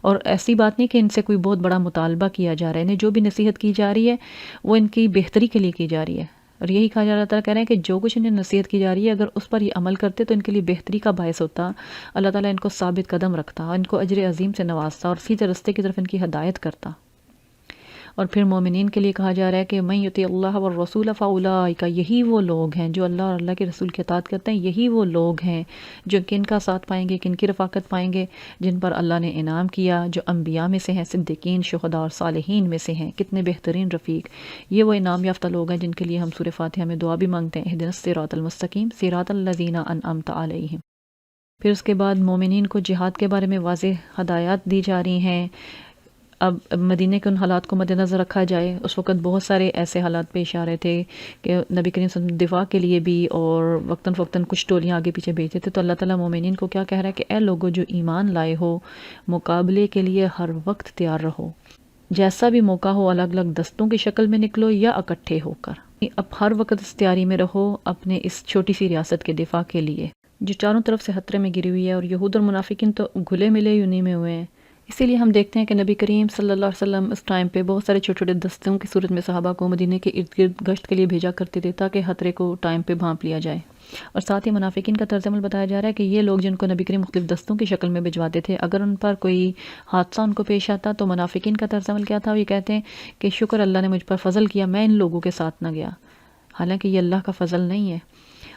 اور ایسی بات نہیں کہ ان سے کوئی بہت بڑا مطالبہ کیا جا رہا ہے، انہیں جو بھی نصیحت کی جا رہی ہے وہ ان کی بہتری کے لیے کی جا رہی ہے، اور یہی کہا جا رہا تھا، کہہ رہے ہیں کہ جو کچھ انہیں نصیحت کی جا رہی ہے اگر اس پر یہ عمل کرتے تو ان کے لیے بہتری کا باعث ہوتا، اللہ تعالیٰ ان کو ثابت قدم رکھتا، ان کو اجر عظیم سے نوازتا اور سیدھے رستے کی طرف ان کی ہدایت کرتا۔ اور پھر مومنین کے لیے کہا جا رہا ہے کہ من یطیع اللہ والرسول فاولئک، یہی وہ لوگ ہیں جو اللہ اور اللہ کے رسول کی اطاعت کرتے ہیں، یہی وہ لوگ ہیں جو کن کا ساتھ پائیں گے، کن کی رفاقت پائیں گے، جن پر اللہ نے انعام کیا، جو انبیاء میں سے ہیں، صدیقین، شہداء اور صالحین میں سے ہیں۔ کتنے بہترین رفیق، یہ وہ انعام یافتہ لوگ ہیں جن کے لیے ہم سورہ فاتحہ میں دعا بھی مانگتے ہیں، اہدنا الصراط المستقیم صراط الذین انعمت علیہم۔ پھر اس کے بعد مومنین کو جہاد کے بارے میں واضح ہدایات دی جا رہی ہیں۔ اب مدینہ کے ان حالات کو مد نظر رکھا جائے، اس وقت بہت سارے ایسے حالات پیش آ رہے تھے کہ نبی کریم صلی اللہ علیہ وسلم دفاع کے لیے بھی اور وقتاً فوقتاً کچھ ٹولیاں آگے پیچھے بھیجتے تھے، تو اللہ تعالیٰ مومنین کو کیا کہہ رہا ہے کہ اے لوگو جو ایمان لائے ہو، مقابلے کے لیے ہر وقت تیار رہو، جیسا بھی موقع ہو، الگ الگ دستوں کی شکل میں نکلو یا اکٹھے ہو کر، اب ہر وقت اس تیاری میں رہو اپنے اس چھوٹی سی ریاست کے دفاع کے لیے جو چاروں طرف سے خطرے میں گری ہوئی ہے، اور یہود اور منافقین تو گھلے ملے یونی میں ہوئے ہیں۔ اسی لیے ہم دیکھتے ہیں کہ نبی کریم صلی اللہ علیہ وسلم اس ٹائم پہ بہت سارے چھوٹے چھوٹے دستوں کی صورت میں صحابہ کو مدینے کے ارد گرد گشت کے لیے بھیجا کرتے تھے تاکہ خطرے کو ٹائم پہ بھانپ لیا جائے۔ اور ساتھ ہی منافقین کا طرز عمل بتایا جا رہا ہے کہ یہ لوگ جن کو نبی کریم مختلف دستوں کی شکل میں بھجواتے تھے، اگر ان پر کوئی حادثہ ان کو پیش آتا تو منافقین کا طرز عمل کیا تھا، وہ یہ کہتے ہیں کہ شکر اللہ نے مجھ پر فضل کیا، میں ان لوگوں کے ساتھ نہ گیا، حالانکہ یہ اللہ کا فضل نہیں ہے۔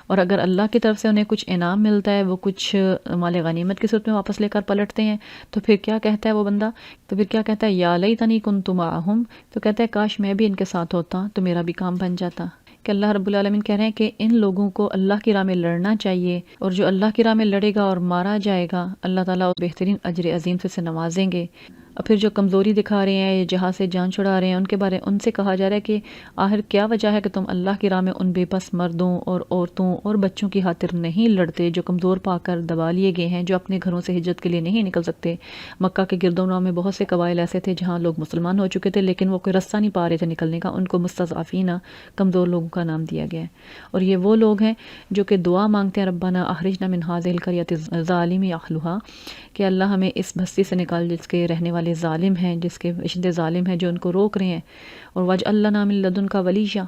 اور اگر اللہ کی طرف سے انہیں کچھ انعام ملتا ہے، وہ کچھ مال غنیمت کی صورت میں واپس لے کر پلٹتے ہیں، تو پھر کیا کہتا ہے وہ بندہ، تو پھر کیا کہتا ہے، یا لیتنی کنت معہم، تو کہتا ہے کاش میں بھی ان کے ساتھ ہوتا تو میرا بھی کام بن جاتا۔ کہ اللہ رب العالمین کہہ رہے ہیں کہ ان لوگوں کو اللہ کی راہ میں لڑنا چاہیے، اور جو اللہ کی راہ میں لڑے گا اور مارا جائے گا، اللہ تعالیٰ بہترین اجر عظیم سے نوازیں گے۔ اور پھر جو کمزوری دکھا رہے ہیں، جہاد سے جان چھڑا رہے ہیں، ان سے کہا جا رہا ہے کہ آخر کیا وجہ ہے کہ تم اللہ کی راہ میں ان بے بس مردوں اور عورتوں اور بچوں کی خاطر نہیں لڑتے جو کمزور پا کر دبا لیے گئے ہیں، جو اپنے گھروں سے ہجرت کے لیے نہیں نکل سکتے۔ مکہ کے گرد و نواح میں بہت سے قبائل ایسے تھے جہاں لوگ مسلمان ہو چکے تھے لیکن وہ کوئی رستہ نہیں پا رہے تھے نکلنے کا، ان کو مستضعفین، کمزور لوگوں کا نام دیا گیا ہے۔ اور یہ وہ لوگ ہیں جو کہ دعا مانگتے ہیں ربنا اخرجنا من هذه القرية الظالم اهلها، کہ اللہ ہمیں اس بستی سے نکال جس کے رہنے والے ظالم ہیں، جس کے اشد ظالم ہیں جو ان کو روک رہے ہیں۔ اور واجعل لنا من لدنک ولیا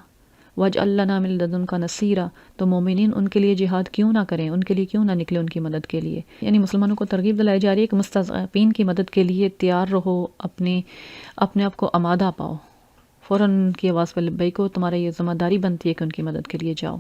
واجعل لنا من لدنک نصیرا، تو مومنین ان کے لیے جہاد کیوں نہ کریں، ان کے لیے کیوں نہ نکلے ان کی مدد کے لیے۔ یعنی مسلمانوں کو ترغیب دلائی جا رہی ہے کہ مستضعفین کی مدد کے لیے تیار رہو، اپنے آپ کو آمادہ پاؤ، فوراً ان کی آواز پر لبیک ہو، تمہارا یہ ذمہ داری بنتی ہے کہ ان کی مدد کے لیے جاؤ۔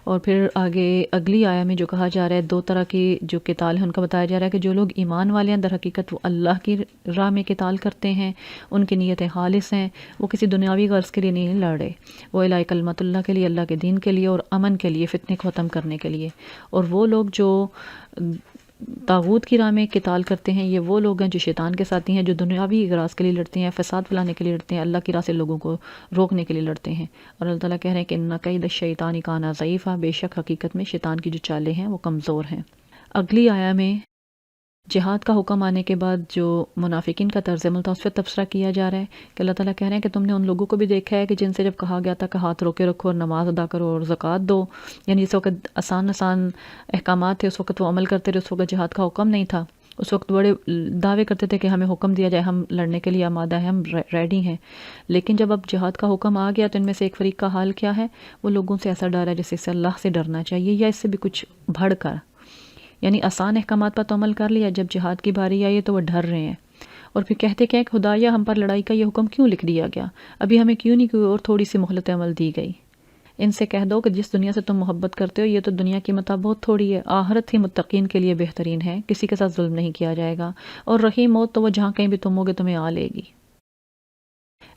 اور پھر آگے اگلی آیا میں جو کہا جا رہا ہے، دو طرح کے جو قتال ہیں ان کا بتایا جا رہا ہے کہ جو لوگ ایمان والے ہیں در حقیقت وہ اللہ کی راہ میں قتال کرتے ہیں، ان کی نیتیں خالص ہیں، وہ کسی دنیاوی غرض کے لیے نہیں لڑ رہے، وہ الہ کلمت اللہ کے لیے، اللہ کے دین کے لیے اور امن کے لیے، فتنے کو ختم کرنے کے لیے۔ اور وہ لوگ جو طاغوت کی راہ میں قتال کرتے ہیں، یہ وہ لوگ ہیں جو شیطان کے ساتھی ہیں، جو دنیاوی اغراض کے لیے لڑتے ہیں، فساد پھیلانے کے لیے لڑتے ہیں، اللہ کی راہ سے لوگوں کو روکنے کے لیے لڑتے ہیں۔ اور اللہ تعالیٰ کہہ رہے ہیں کہ ان کید الشیطان کان ضعیفا، بے شک حقیقت میں شیطان کی جو چالیں ہیں وہ کمزور ہیں۔ اگلی آیا میں جہاد کا حکم آنے کے بعد جو منافقین کا طرز عمل تھا اس پہ تبصرہ کیا جا رہا ہے کہ اللہ تعالیٰ کہہ رہے ہیں کہ تم نے ان لوگوں کو بھی دیکھا ہے کہ جن سے جب کہا گیا تھا کہ ہاتھ روکے رکھو اور نماز ادا کرو اور زکوٰۃ دو، یعنی جس وقت آسان احکامات تھے اس وقت وہ عمل کرتے رہے، اس وقت جہاد کا حکم نہیں تھا، اس وقت بڑے دعوے کرتے تھے کہ ہمیں حکم دیا جائے، ہم لڑنے کے لیے آمادہ ہیں، ہم ریڈی ہیں۔ لیکن جب اب جہاد کا حکم آ گیا تو ان میں سے ایک فریق کا حال کیا ہے، وہ لوگوں سے ایسا ڈر ہے جیسے اس سے اللہ سے ڈرنا چاہیے یا اس سے بھی کچھ بڑھ کر، یعنی آسان احکامات پر تو عمل کر لیا، جب جہاد کی باری آئی ہے تو وہ ڈر رہے ہیں اور پھر کہتے کہ خدایا ہم پر لڑائی کا یہ حکم کیوں لکھ دیا گیا، ابھی ہمیں کیوں نہیں کوئی اور تھوڑی سی مہلت عمل دی گئی۔ ان سے کہہ دو کہ جس دنیا سے تم محبت کرتے ہو یہ تو دنیا کی متاع بہت تھوڑی ہے، آخرت ہی متقین کے لیے بہترین ہے، کسی کے ساتھ ظلم نہیں کیا جائے گا، اور رہی موت تو وہ جہاں کہیں بھی تم ہوگے تمہیں آ لے گی۔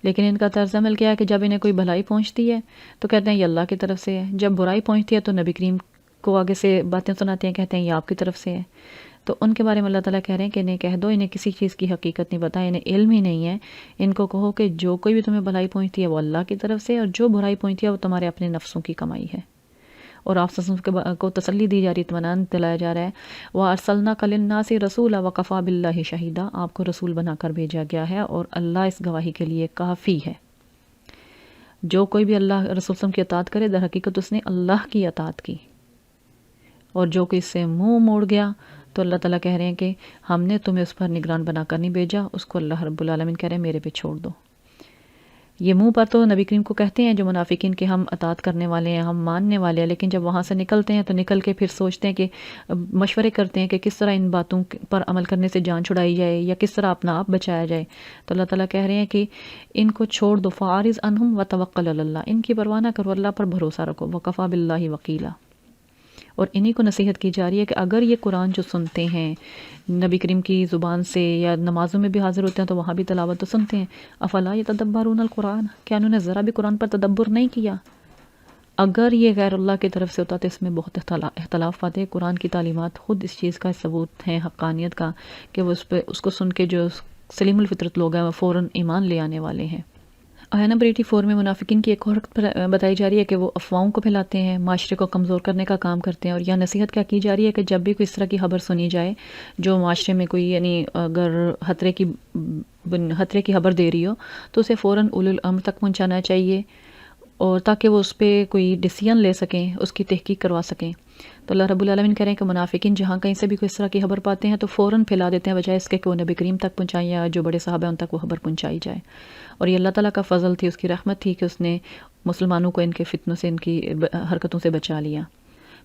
لیکن ان کا طرز عمل کیا ہے کہ جب انہیں کوئی بھلائی پہنچتی ہے تو کہتے ہیں یہ اللہ کی طرف سے ہے، جب برائی پہنچتی ہے تو نبی کریم کو آگے سے باتیں سناتے ہیں، کہتے ہیں یہ آپ کی طرف سے ہے۔ تو ان کے بارے میں اللہ تعالیٰ کہہ رہے ہیں کہ انہیں کہہ دو، انہیں کسی چیز کی حقیقت نہیں پتہ، انہیں علم ہی نہیں ہے، ان کو کہو کہ جو کوئی بھی تمہیں بھلائی پہنچتی ہے وہ اللہ کی طرف سے، اور جو برائی پہنچتی ہے وہ تمہارے اپنے نفسوں کی کمائی ہے۔ اور آپ صلی اللہ علیہ وسلم کو تسلی دی جا رہی، اطمینان دلایا جا رہا ہے، وَأَرْسَلْنَاكَ لِلنَّاسِ رَسُولًا وَكَفَىٰ بِاللَّهِ شَهِيدًا، آپ کو رسول بنا کر بھیجا گیا ہے اور اللہ اس گواہی کے لیے کافی ہے۔ جو کوئی بھی اللہ رسول صلی اللہ علیہ وسلم کی اطاعت کرے در حقیقت اس نے اللہ کی اطاعت کی، اور جو کہ اس سے منہ موڑ گیا تو اللہ تعالیٰ کہہ رہے ہیں کہ ہم نے تمہیں اس پر نگران بنا کر نہیں بھیجا، اس کو اللہ رب العالمین کہہ رہے ہیں میرے پہ چھوڑ دو۔ یہ منہ پر تو نبی کریم کو کہتے ہیں جو منافقین کہ ہم اطاعت کرنے والے ہیں، ہم ماننے والے ہیں، لیکن جب وہاں سے نکلتے ہیں تو نکل کے پھر سوچتے ہیں کہ مشورے کرتے ہیں کہ کس طرح ان باتوں پر عمل کرنے سے جان چھڑائی جائے یا کس طرح اپنا آپ بچایا جائے۔ تو اللہ تعالیٰ کہہ رہے ہیں کہ ان کو چھوڑ دو، فَأَعْرِضْ عَنْهُمْ وَتَوَكَّلْ عَلَى اللَّهِ، ان کی پرواہ نہ کرو، اللہ پر بھروسہ رکھو، وَكَفَىٰ بِاللَّهِ وَكِيلًا۔ اور انہی کو نصیحت کی جا رہی ہے کہ اگر یہ قرآن جو سنتے ہیں نبی کریم کی زبان سے یا نمازوں میں بھی حاضر ہوتے ہیں تو وہاں بھی تلاوت تو سنتے ہیں، افلا یتدبرون القرآن، کیا انہوں نے ذرا بھی قرآن پر تدبر نہیں کیا؟ اگر یہ غیر اللہ کی طرف سے ہوتا تو اس میں بہت اختلاف پاتے۔ قرآن کی تعلیمات خود اس چیز کا ثبوت ہے، حقانیت کا، کہ وہ اس کو سن کے جو سلیم الفطرت لوگ ہیں وہ فوراً ایمان لے آنے والے ہیں۔ آیہ نمبر 84 میں منافقین کی ایک اور حرکت بتائی جا رہی ہے کہ وہ افواہوں کو پھیلاتے ہیں، معاشرے کو کمزور کرنے کا کام کرتے ہیں، اور یہ نصیحت کیا کی جا رہی ہے کہ جب بھی کوئی اس طرح کی خبر سنی جائے جو معاشرے میں کوئی یعنی اگر خطرے کی خبر دے رہی ہو تو اسے فوراً اولو الامر تک پہنچانا چاہیے، اور تاکہ وہ اس پہ کوئی ڈیسیژن لے سکیں، اس کی تحقیق کروا سکیں۔ تو اللہ رب العالمین کہہ رہے ہیں کہ منافقین جہاں کہیں سے بھی کوئی اس طرح کی خبر پاتے ہیں تو فوراً پھیلا دیتے ہیں، بجائے اس کے کہ وہ نبی کریم تک پہنچائیں یا جو بڑے صحابہ ہیں ان تک وہ خبر پہنچائی جائے۔ اور یہ اللہ تعالیٰ کا فضل تھی، اس کی رحمت تھی کہ اس نے مسلمانوں کو ان کے فتنوں سے، ان کی حرکتوں سے بچا لیا۔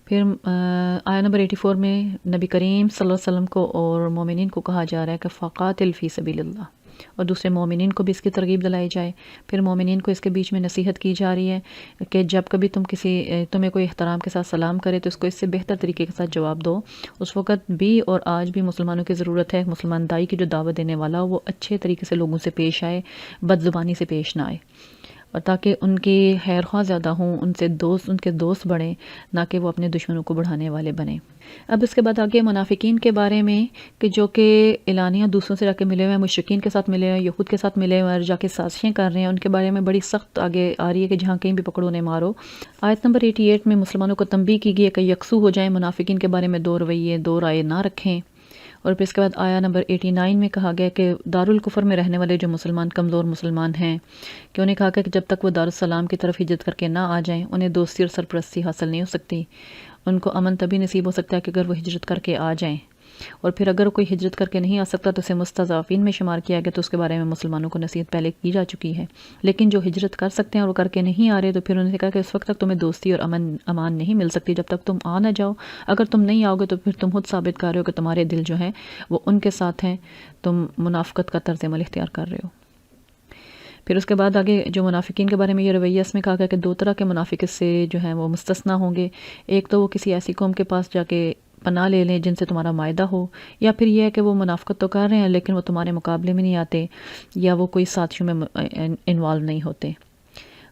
پھر آیہ نمبر 84 میں نبی کریم صلی اللہ علیہ وسلم کو اور مومنین کو کہا جا رہا ہے کہ فقاتل فی سبیل اللہ، اور دوسرے مومنین کو بھی اس کی ترغیب دلائی جائے۔ پھر مومنین کو اس کے بیچ میں نصیحت کی جا رہی ہے کہ جب کبھی تمہیں کوئی احترام کے ساتھ سلام کرے تو اس کو اس سے بہتر طریقے کے ساتھ جواب دو۔ اس وقت بھی اور آج بھی مسلمانوں کی ضرورت ہے، مسلمان دائی کی جو دعوت دینے والا وہ اچھے طریقے سے لوگوں سے پیش آئے، بد زبانی سے پیش نہ آئے۔ اور تاکہ ان کے خیر خواہ زیادہ ہوں، ان کے دوست بڑھیں، نہ کہ وہ اپنے دشمنوں کو بڑھانے والے بنیں۔ اب اس کے بعد آگے منافقین کے بارے میں کہ جو کہ اعلانیہ دوسروں سے جا کے ملے ہوئے ہیں، مشرکین کے ساتھ ملے ہوئے ہیں، یہود کے ساتھ ملے ہوئے ہیں اور جا کے سازشیں کر رہے ہیں، ان کے بارے میں بڑی سخت آگے آ رہی ہے کہ جہاں کہیں بھی پکڑو انہیں مارو۔ آیت نمبر 88 میں مسلمانوں کو تنبیہ کی گئی ہے کہ یکسو ہو جائیں، منافقین کے بارے میں دو رویے، دو رائے نہ رکھیں۔ اور پھر اس کے بعد آیا نمبر 89 میں کہا گیا کہ دارالکفر میں رہنے والے جو مسلمان کمزور مسلمان ہیں کہ انہیں کہا گیا کہ جب تک وہ دارالسلام کی طرف ہجرت کر کے نہ آ جائیں انہیں دوستی اور سرپرستی حاصل نہیں ہو سکتی۔ ان کو امن تبھی نصیب ہو سکتا ہے کہ اگر وہ ہجرت کر کے آ جائیں، اور پھر اگر کوئی ہجرت کر کے نہیں آ سکتا تو اسے مستضعفین میں شمار کیا گیا، تو اس کے بارے میں مسلمانوں کو نصیحت پہلے کی جا چکی ہے۔ لیکن جو ہجرت کر سکتے ہیں اور وہ کر کے نہیں آ رہے تو پھر انہوں نے کہا کہ اس وقت تک تمہیں دوستی اور امان نہیں مل سکتی جب تک تم آ نہ جاؤ۔ اگر تم نہیں آؤ گے تو پھر تم خود ثابت کر رہے ہو کہ تمہارے دل جو ہیں وہ ان کے ساتھ ہیں، تم منافقت کا طرز عمل اختیار کر رہے ہو۔ پھر اس کے بعد آگے جو منافقین کے بارے میں یہ رویہ اس میں کہا گیا کہ دو طرح کے منافق اس سے جو ہیں وہ مستثنا ہوں گے۔ ایک تو وہ کسی ایسی قوم کے پاس جا کے پناہ لے لیں جن سے تمہارا معاہدہ ہو، یا پھر یہ ہے کہ وہ منافقت تو کر رہے ہیں لیکن وہ تمہارے مقابلے میں نہیں آتے یا وہ کوئی سازشوں میں انوالو نہیں ہوتے۔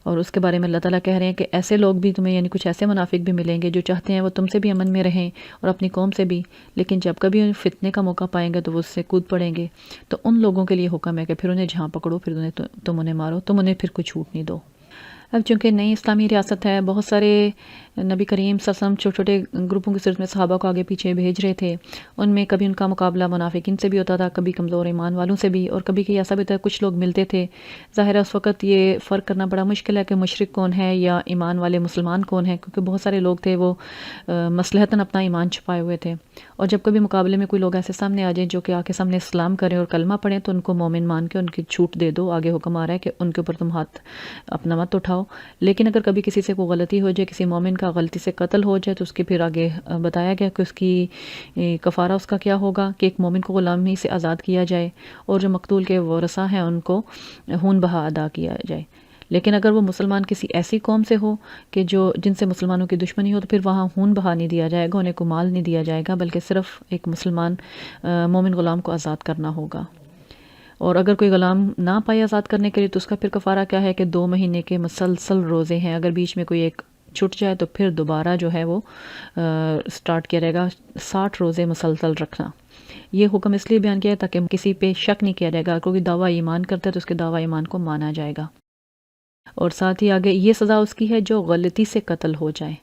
اور اس کے بارے میں اللہ تعالیٰ کہہ رہے ہیں کہ ایسے لوگ بھی تمہیں یعنی کچھ ایسے منافق بھی ملیں گے جو چاہتے ہیں وہ تم سے بھی امن میں رہیں اور اپنی قوم سے بھی، لیکن جب کبھی فتنے کا موقع پائیں گے تو وہ اس سے کود پڑیں گے۔ تو ان لوگوں کے لیے حکم ہے کہ پھر انہیں جہاں پکڑو، پھر تم انہیں مارو، تم انہیں پھر کوئی چھوٹ نہیں دو۔ اب چونکہ نئی اسلامی ریاست ہے، بہت سارے نبی کریم صلی اللہ علیہ وسلم چھوٹے چھوٹے گروپوں کی صورت میں صحابہ کو آگے پیچھے بھیج رہے تھے، ان میں کبھی ان کا مقابلہ منافقین سے بھی ہوتا تھا، کبھی کمزور ایمان والوں سے بھی، اور کبھی کہ ایسا بھی ہوتا ہے کچھ لوگ ملتے تھے۔ ظاہر ہے اس وقت یہ فرق کرنا بڑا مشکل ہے کہ مشرک کون ہے یا ایمان والے مسلمان کون ہیں، کیونکہ بہت سارے لوگ تھے وہ مصلحتاً اپنا ایمان چھپائے ہوئے تھے، اور جب کبھی مقابلے میں کوئی لوگ ایسے سامنے آ جائیں جو کہ آ کے سامنے اسلام کریں اور کلمہ پڑھیں تو ان کو مومن مان کے ان کی چھوٹ دے دو۔ آگے حکم آ رہا ہے کہ ان کے اوپر تم ہاتھ اپنا مت اٹھاؤ، لیکن اگر کبھی کسی سے کوئی غلطی ہو جائے، کسی مومن کا غلطی سے قتل ہو جائے تو اس کی پھر آگے بتایا گیا کہ اس کی کفارہ اس کا کیا ہوگا کہ ایک مومن کو غلامی سے آزاد کیا جائے اور جو مقتول کے ورثہ ہیں ان کو خون بہا ادا کیا جائے۔ لیکن اگر وہ مسلمان کسی ایسی قوم سے ہو کہ جن سے مسلمانوں کی دشمنی ہو تو پھر وہاں خون بہا نہیں دیا جائے گا، انہیں کو مال نہیں دیا جائے گا، بلکہ صرف ایک مسلمان مومن غلام کو آزاد کرنا ہوگا۔ اور اگر کوئی غلام نہ پائے آزاد کرنے کے لیے تو اس کا پھر کفارہ کیا ہے کہ 2 مہینے کے مسلسل روزے ہیں، اگر بیچ میں کوئی ایک چھٹ جائے تو پھر دوبارہ جو ہے وہ سٹارٹ کیا جائے گا 60 روزے مسلسل رکھنا۔ یہ حکم اس لیے بیان کیا ہے تاکہ کسی پہ شک نہیں کیا جائے گا، کوئی دعویٰ ایمان کرتا ہے تو اس کے دعویٰ ایمان کو مانا جائے گا۔ اور ساتھ ہی آگے یہ سزا اس کی ہے جو غلطی سے قتل ہو جائے،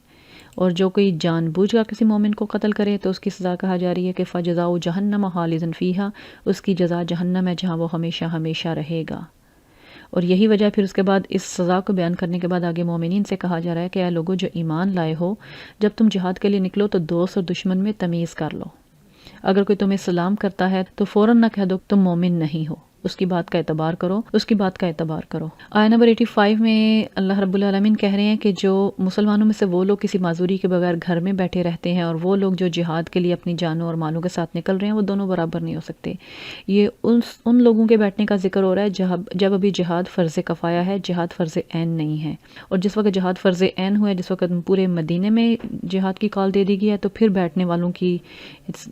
اور جو کوئی جان بوجھ کر کسی مومن کو قتل کرے تو اس کی سزا کہا جا رہی ہے کہ فَجَزَاؤُ جَهَنَّمَ خَالِدًا فِيهَا، اس کی جزا جہنم ہے جہاں وہ ہمیشہ ہمیشہ رہے گا۔ اور یہی وجہ پھر اس کے بعد اس سزا کو بیان کرنے کے بعد آگے مومنین سے کہا جا رہا ہے کہ اے لوگو جو ایمان لائے ہو، جب تم جہاد کے لیے نکلو تو دوست اور دشمن میں تمیز کر لو۔ اگر کوئی تمہیں سلام کرتا ہے تو فوراً نہ کہہ دو تم مومن نہیں ہو، اس کی بات کا اعتبار کرو، اس کی بات کا اعتبار کرو۔ آیت نمبر 85 میں اللہ رب العالمین کہہ رہے ہیں کہ جو مسلمانوں میں سے وہ لوگ کسی معذوری کے بغیر گھر میں بیٹھے رہتے ہیں اور وہ لوگ جو جہاد کے لیے اپنی جانوں اور مالوں کے ساتھ نکل رہے ہیں وہ دونوں برابر نہیں ہو سکتے۔ یہ ان لوگوں کے بیٹھنے کا ذکر ہو رہا ہے جب ابھی جہاد فرض کفایہ ہے، جہاد فرض عین نہیں ہے، اور جس وقت جہاد فرض عین ہوا ہے، جس وقت پورے مدینے میں جہاد کی کال دے دی گئی ہے، تو پھر بیٹھنے والوں کی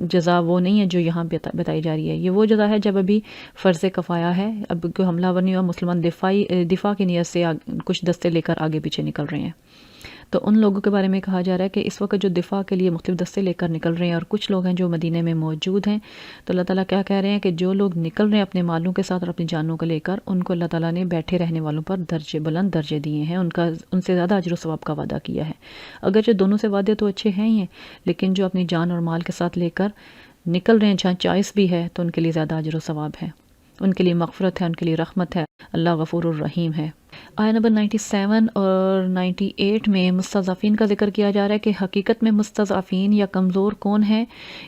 جزا وہ نہیں ہے جو یہاں بتائی جا رہی ہے۔ یہ وہ جزا ہے جب ابھی فرض کفایہ ہے، اب کوئی حملہ ور نہیں ہوا، مسلمان دفاع کی نیت سے کچھ دستے لے کر آگے پیچھے نکل رہے ہیں، تو ان لوگوں کے بارے میں کہا جا رہا ہے کہ اس وقت جو دفاع کے لیے مختلف دستے لے کر نکل رہے ہیں اور کچھ لوگ ہیں جو مدینے میں موجود ہیں، تو اللہ تعالیٰ کیا کہہ رہے ہیں کہ جو لوگ نکل رہے ہیں اپنے مالوں کے ساتھ اور اپنی جانوں کو لے کر، ان کو اللہ تعالیٰ نے بیٹھے رہنے والوں پر بلند درجے دیے ہیں، ان سے زیادہ اجر و ثواب کا وعدہ کیا ہے۔ اگرچہ دونوں سے وعدے تو اچھے ہیں ہی ہیں، لیکن جو اپنی جان اور مال کے ساتھ لے کر نکل رہے ہیں جہاں چائس بھی ہے تو ان کے لیے زیادہ اجر و ثواب ہے، ان کے لیے مغفرت ہے، ان کے لیے رحمت ہے، اللہ غفور الرحیم ہے۔ آیت نمبر 97 اور 98 میں مستضعفین کا ذکر کیا جا رہا ہے کہ حقیقت میں مستضعفین یا کمزور کون ہیں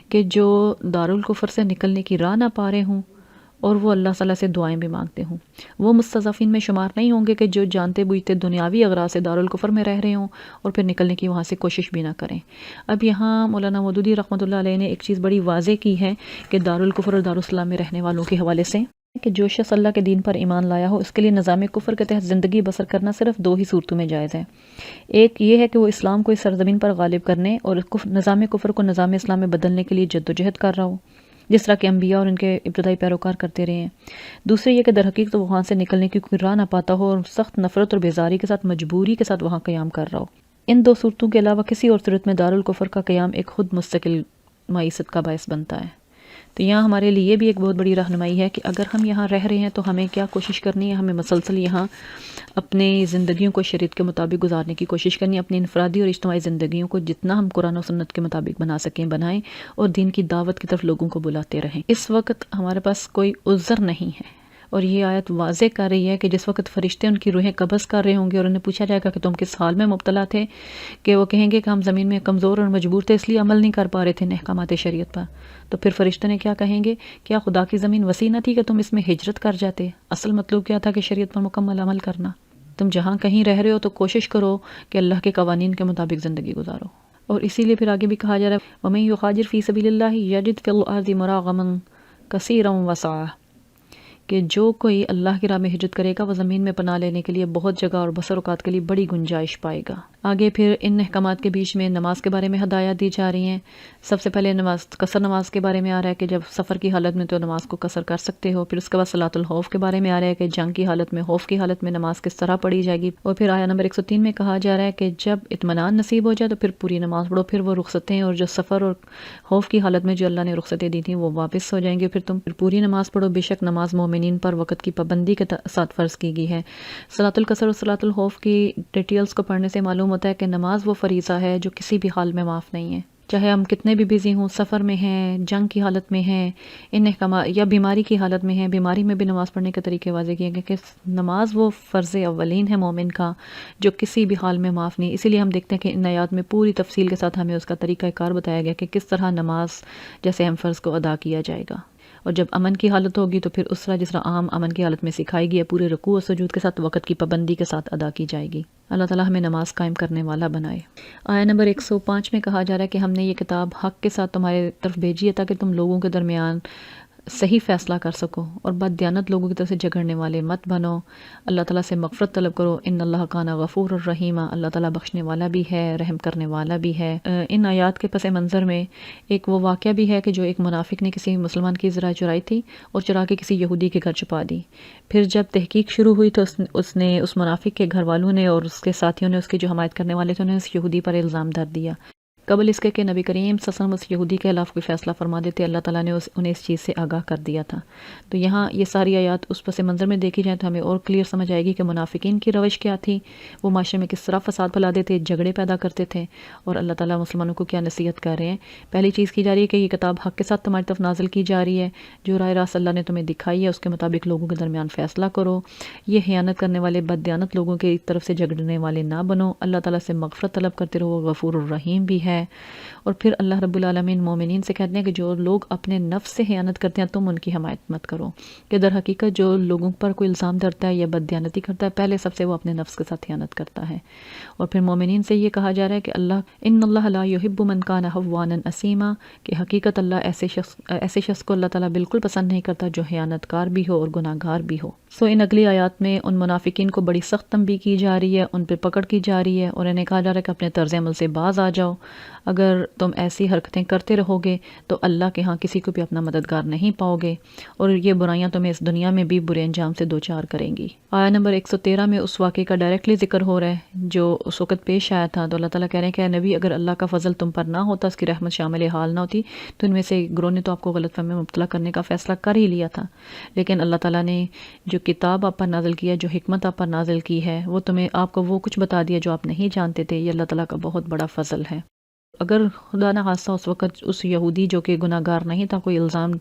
کہ جو دارالکفر سے نکلنے کی راہ نہ پا رہے ہوں اور وہ اللہ تعالیٰ سے دعائیں بھی مانگتے ہوں۔ وہ مستضعفین میں شمار نہیں ہوں گے کہ جو جانتے بوجھتے دنیاوی اغراض سے دارالکفر میں رہ رہے ہوں اور پھر نکلنے کی وہاں سے کوشش بھی نہ کریں۔ اب یہاں مولانا مودودی رحمۃ اللہ علیہ نے ایک چیز بڑی واضح کی ہے کہ دارالکفر اور دارالسلام میں رہنے والوں کے حوالے سے کہ جو شخص اللہ کے دین پر ایمان لایا ہو اس کے لیے نظام کفر کے تحت زندگی بسر کرنا صرف 2 ہی صورتوں میں جائز ہے۔ ایک یہ ہے کہ وہ اسلام کو اس سرزمین پر غالب کرنے اور نظام کفر کو نظام اسلام میں بدلنے کے لیے جد و جہد کر رہا ہو، جس طرح کے انبیاء اور ان کے ابتدائی پیروکار کرتے رہے ہیں۔ دوسرے یہ کہ در حقیقت وہ وہاں سے نکلنے کی کوئی راہ نہ پاتا ہو اور سخت نفرت اور بیزاری کے ساتھ مجبوری کے ساتھ وہاں قیام کر رہا ہو۔ ان دو صورتوں کے علاوہ کسی اور صورت میں دارالکفر کا قیام ایک خود مستقل معیشت کا باعث بنتا ہے۔ تو یہاں ہمارے لیے بھی ایک بہت بڑی رہنمائی ہے کہ اگر ہم یہاں رہ رہے ہیں تو ہمیں کیا کوشش کرنی ہے، ہمیں مسلسل یہاں اپنی زندگیوں کو شریعت کے مطابق گزارنے کی کوشش کرنی ہے، اپنی انفرادی اور اجتماعی زندگیوں کو جتنا ہم قرآن و سنت کے مطابق بنا سکیں بنائیں، اور دین کی دعوت کی طرف لوگوں کو بلاتے رہیں۔ اس وقت ہمارے پاس کوئی عذر نہیں ہے، اور یہ آیت واضح کر رہی ہے کہ جس وقت فرشتے ان کی روحیں قبض کر رہے ہوں گے اور انہیں پوچھا جائے گا کہ تم کس حال میں مبتلا تھے، کہ وہ کہیں گے کہ ہم زمین میں کمزور اور مجبور تھے، اس لیے عمل نہیں کر پا رہے تھے احکامات شریعت پر، تو پھر فرشتے نے کیا کہیں گے؟ کیا خدا کی زمین وسیع نہ تھی کہ تم اس میں ہجرت کر جاتے؟ اصل مطلب کیا تھا کہ شریعت پر مکمل عمل کرنا۔ تم جہاں کہیں رہ رہے ہو تو کوشش کرو کہ اللہ کے قوانین کے مطابق زندگی گزارو۔ اور اسی لیے پھر آگے بھی کہا جا رہا ہے وَمَن يُهَاجِرْ فِي سَبِيلِ اللَّهِ يَجِدْ فِي الْأَرْضِ مُرَاغَمًا كَثِيرًا وَسَعًا، کہ جو کوئی اللہ کی راہ میں ہجرت کرے گا وہ زمین میں پناہ لینے کے لیے بہت جگہ اور بسر اوقات کے لیے بڑی گنجائش پائے گا۔ آگے پھر ان احکامات کے بیچ میں نماز کے بارے میں ہدایات دی جا رہی ہیں۔ سب سے پہلے قصر نماز کے بارے میں آ رہا ہے کہ جب سفر کی حالت میں تو نماز کو قصر کر سکتے ہو۔ پھر اس کے بعد صلاۃ الخوف کے بارے میں آ رہا ہے کہ جنگ کی حالت میں، خوف کی حالت میں نماز کس طرح پڑھی جائے گی۔ اور پھر آیہ نمبر 103 میں کہا جا رہا ہے کہ جب اطمینان نصیب ہو جائے تو پھر پوری نماز پڑھو، پھر وہ رخصتیں اور جو سفر اور خوف کی حالت میں جو اللہ نے رخصتیں دی تھیں وہ واپس ہو جائیں گے، پھر تم پوری نماز پڑھو۔ بے شک نماز مومنین پر وقت کی پابندی کے ساتھ فرض کی گئی ہے۔ صلاۃ القصر اور صلاۃ الخوف کی ڈیٹیلز کو پڑھنے سے معلوم ہوتا ہے کہ نماز وہ فریضہ ہے جو کسی بھی حال میں معاف نہیں ہے، چاہے ہم کتنے بھی بیزی ہوں، سفر میں ہیں، جنگ کی حالت میں ہیں، ان احکامات یا بیماری کی حالت میں ہیں، بیماری میں بھی نماز پڑھنے کے طریقے واضح کیے گئے کہ نماز وہ فرض اولین ہے مومن کا جو کسی بھی حال میں معاف نہیں۔ اسی لیے ہم دیکھتے ہیں کہ ان آیات میں پوری تفصیل کے ساتھ ہمیں اس کا طریقہ کار بتایا گیا کہ کس طرح نماز جیسے ہم فرض کو ادا کیا جائے گا، اور جب امن کی حالت ہوگی تو پھر اس طرح جس طرح عام امن کی حالت میں سکھائی گئی ہے پورے رکوع و سجود کے ساتھ وقت کی پابندی کے ساتھ ادا کی جائے گی۔ اللہ تعالیٰ ہمیں نماز قائم کرنے والا بنائے۔ آیہ نمبر 105 میں کہا جا رہا ہے کہ ہم نے یہ کتاب حق کے ساتھ تمہارے طرف بھیجی ہے تاکہ تم لوگوں کے درمیان صحیح فیصلہ کر سکو اور بد دیانت لوگوں کی طرف سے جھگڑنے والے مت بنو۔ اللہ تعالیٰ سے مغفرت طلب کرو، ان اللہ کان غفور الرحیم، اللہ تعالیٰ بخشنے والا بھی ہے، رحم کرنے والا بھی ہے۔ ان آیات کے پس منظر میں ایک وہ واقعہ بھی ہے کہ جو ایک منافق نے کسی مسلمان کی ذرا چرائی تھی اور چرا کے کسی یہودی کے گھر چھپا دی۔ پھر جب تحقیق شروع ہوئی تو اس منافق کے گھر والوں نے اور اس کے ساتھیوں نے، اس کی جو حمایت کرنے والے تھے، انہوں نے اس یہودی پر الزام دھر دیا۔ قبل اس کے کہ نبی کریم صلی اللہ علیہ وسلم اس یہودی کے خلاف کوئی فیصلہ فرما دیتے، اللہ تعالیٰ نے انہیں اس چیز سے آگاہ کر دیا تھا۔ تو یہاں یہ ساری آیات اس پس منظر میں دیکھی جائیں تو ہمیں اور کلیئر سمجھ آئے گی کہ منافقین کی روش کیا تھی، وہ معاشرے میں کس طرح فساد پھیلاتے تھے، جھگڑے پیدا کرتے تھے، اور اللہ تعالیٰ مسلمانوں کو کیا نصیحت کر رہے ہیں۔ پہلی چیز کی جا رہی ہے کہ یہ کتاب حق کے ساتھ تمہاری طرف نازل کی جا رہی ہے، جو راہ راست اللہ نے تمہیں دکھائی ہے اس کے مطابق لوگوں کے درمیان فیصلہ کرو، یہ خیانت کرنے والے بد دیانت لوگوں کی طرف سے جھگڑنے والے نہ بنو، اللہ تعالیٰ سے مغفرت طلب کرتے رہو، وہ غفور الرحیم بھی ہے۔ اور پھر اللہ رب العالمین مومنین سے کہتے ہیں کہ جو لوگ اپنے نفس سے خیانت کرتے ہیں تم ان کی حمایت مت کرو، کہ در حقیقت جو لوگوں پر کوئی الزام دھرتا ہے یا بد دیانتی کرتا ہے پہلے سب سے وہ اپنے نفس کے ساتھ خیانت کرتا ہے۔ اور پھر مومنین سے یہ کہا جا رہا ہے کہ ان اللہ لا یحب من کان خوانا اثیما، کہ حقیقت اللہ ایسے شخص کو اللہ تعالیٰ بالکل پسند نہیں کرتا جو خیانت کار بھی ہو اور گناہ گار بھی ہو۔ ان اگلی آیات میں ان منافقین کو بڑی سخت تنبیہ کی جا رہی ہے، ان پہ پکڑ کی جا رہی ہے، اور انہیں کہا جا رہا ہے کہ اپنے طرز عمل سے باز آ جاؤ، اگر تم ایسی حرکتیں کرتے رہو گے تو اللہ کے ہاں کسی کو بھی اپنا مددگار نہیں پاؤ گے، اور یہ برائیاں تمہیں اس دنیا میں بھی برے انجام سے دوچار کریں گی۔ آیہ نمبر 113 میں اس واقعے کا ڈائریکٹلی ذکر ہو رہا ہے جو اس وقت پیش آیا تھا۔ تو اللہ تعالیٰ کہہ رہے ہیں کہ اے نبی، اگر اللہ کا فضل تم پر نہ ہوتا، اس کی رحمت شامل حال نہ ہوتی، تو ان میں سے گروہ نے تو آپ کو غلط فہمی میں مبتلا کرنے کا فیصلہ کر ہی لیا تھا، لیکن اللہ تعالیٰ نے جو کتاب آپ پر نازل کی ہے، جو حکمت آپ پر نازل کی ہے، وہ تمہیں آپ کو وہ کچھ بتا دیا جو آپ نہیں جانتے تھے۔ یہ اللہ تعالیٰ کا بہت بڑا فضل ہے۔ اگر خدا نہ خواستہ اس وقت اس یہودی جو کہ گناہ گار نہیں تھا کوئی الزام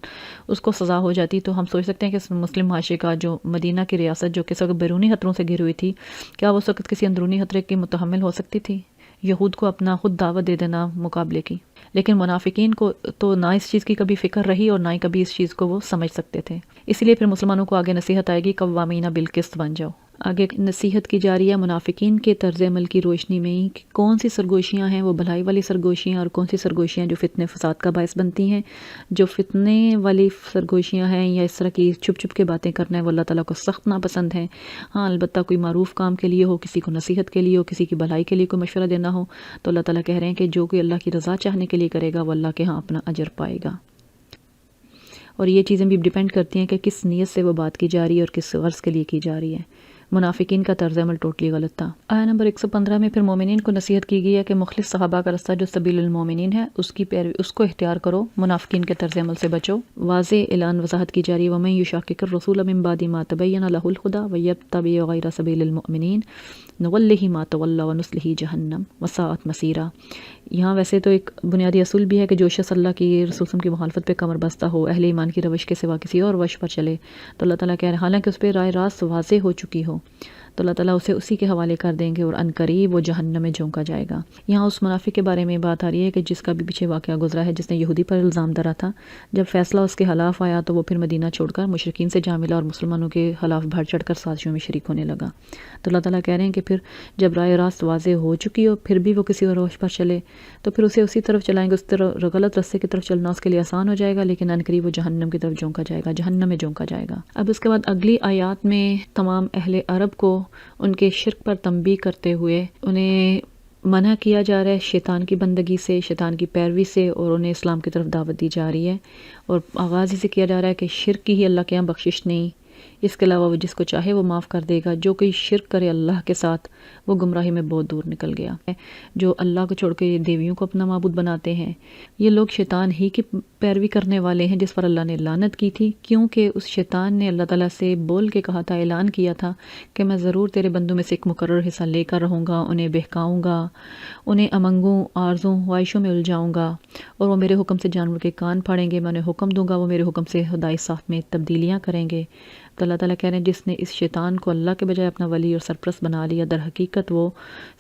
اس کو سزا ہو جاتی، تو ہم سوچ سکتے ہیں کہ مسلم معاشرے کا جو مدینہ کی ریاست جو کس وقت بیرونی خطروں سے گھری ہوئی تھی، کیا وہ اس وقت کسی اندرونی خطرے کی متحمل ہو سکتی تھی؟ یہود کو اپنا خود دعوت دے دینا مقابلے کی، لیکن منافقین کو تو نہ اس چیز کی کبھی فکر رہی اور نہ ہی کبھی اس چیز کو وہ سمجھ سکتے تھے۔ اسی لیے پھر مسلمانوں کو آگے نصیحت آئے گی قوامین بالقسط بن جاؤ۔ آگے نصیحت کی جا رہی ہے منافقین کے طرز عمل کی روشنی میں کہ کون سی سرگوشیاں ہیں وہ بھلائی والی سرگوشیاں، اور کون سی سرگوشیاں جو فتنے فساد کا باعث بنتی ہیں۔ جو فتنے والی سرگوشیاں ہیں یا اس طرح کی چھپ چھپ کے باتیں کرنا ہے وہ اللہ تعالیٰ کو سخت ناپسند ہیں۔ ہاں البتہ کوئی معروف کام کے لیے ہو، کسی کو نصیحت کے لیے ہو، کسی کی بھلائی کے لیے کوئی مشورہ دینا ہو، تو اللہ تعالیٰ کہہ رہے ہیں کہ جو کوئی اللہ کی رضا چاہنے کے لیے کرے گا وہ اللہ کے ہاں اپنا اجر پائے گا۔ اور یہ چیزیں بھی ڈیپینڈ کرتی ہیں کہ کس نیت سے وہ بات کی جا رہی ہے اور کس غرض کے لیے کی جا رہی ہے۔ منافقین کا طرز عمل ٹوٹلی غلط تھا۔ آیہ نمبر 115 میں پھر مومنین کو نصیحت کی گئی ہے کہ مخلص صحابہ کا رستہ جو سبیل المومنین ہے اس کی پیروی، اس کو اختیار کرو، منافقین کے طرز عمل سے بچو۔ واضح اعلان وضاحت کی جا رہی ہے وَمَن يُشَاقِقِ الرَّسُولَ مِن بَعْدِ مَا تَبَيَّنَ لَهُ الْهُدَى وَيَتَّبِعْ غَيْرَ سَبِيلِ الْمُؤْمِنِينَ نُوَلِّهِ مَا تَوَلَّى وَنُصْلِهِ جَهَنَّمَ وَسَاءَتْ مَصِيرًا۔ یہاں ویسے تو ایک بنیادی اصول بھی ہے کہ جو شخص اللہ کی رسول کی مخالفت پہ کمر بستہ ہو، اہل ایمان کی روش کے سوا کسی اور وش پر چلے تو اللہ تعالیٰ کہہ رہے ہیں حالانکہ اس پہ رائے راست واضح ہو چکی ہو تو اللہ تعالیٰ اسے اسی کے حوالے کر دیں گے اور عنقریب وہ جہنم میں جھونکا جائے گا۔ یہاں اس منافق کے بارے میں بات آ رہی ہے کہ جس کا بھی پیچھے واقعہ گزرا ہے، جس نے یہودی پر الزام دھرا تھا، جب فیصلہ اس کے خلاف آیا تو وہ پھر مدینہ چھوڑ کر مشرکین سے جا ملا اور مسلمانوں کے خلاف بڑھ چڑھ کر سازشوں میں شریک ہونے لگا۔ تو اللہ تعالیٰ کہہ رہے ہیں کہ پھر جب رائے راست واضح ہو چکی ہو پھر بھی وہ کسی اور روش پر چلے تو پھر اسے اسی طرف چلائیں گے، اس طرف غلط راستے کی طرف چلنا اس کے لیے آسان ہو جائے گا، لیکن عنقریب وہ جہنم کی طرف جھونکا جائے گا، جہنم میں جھونکا جائے گا۔ اب اس کے بعد اگلی آیات میں تمام اہل عرب کو ان کے شرک پر تنبیہ کرتے ہوئے انہیں منع کیا جا رہا ہے شیطان کی بندگی سے، شیطان کی پیروی سے، اور انہیں اسلام کی طرف دعوت دی جا رہی ہے، اور آغاز ہی سے کیا جا رہا ہے کہ شرک کی ہی اللہ کے یہاں بخشش نہیں، اس کے علاوہ وہ جس کو چاہے وہ معاف کر دے گا۔ جو کوئی شرک کرے اللہ کے ساتھ وہ گمراہی میں بہت دور نکل گیا ہے۔ جو اللہ کو چھوڑ کے دیویوں کو اپنا معبود بناتے ہیں، یہ لوگ شیطان ہی کی پیروی کرنے والے ہیں جس پر اللہ نے لعنت کی تھی، کیونکہ اس شیطان نے اللہ تعالیٰ سے بول کے کہا تھا، اعلان کیا تھا کہ میں ضرور تیرے بندوں میں سے ایک مقرر حصہ لے کر رہوں گا، انہیں بہکاؤں گا، انہیں امنگوں، آرزوں، خواہشوں میں الجھاؤں گا، اور وہ میرے حکم سے جانور کے کان پھاڑیں گے، میں انہیں حکم دوں گا، وہ میرے حکم سے خدائی صاف میں تبدیلیاں کریں گے۔ تو اللہ تعالیٰ کہہ رہے ہیں جس نے اس شیطان کو اللہ کے بجائے اپنا ولی اور سرپرست بنا لیا، در حقیقت وہ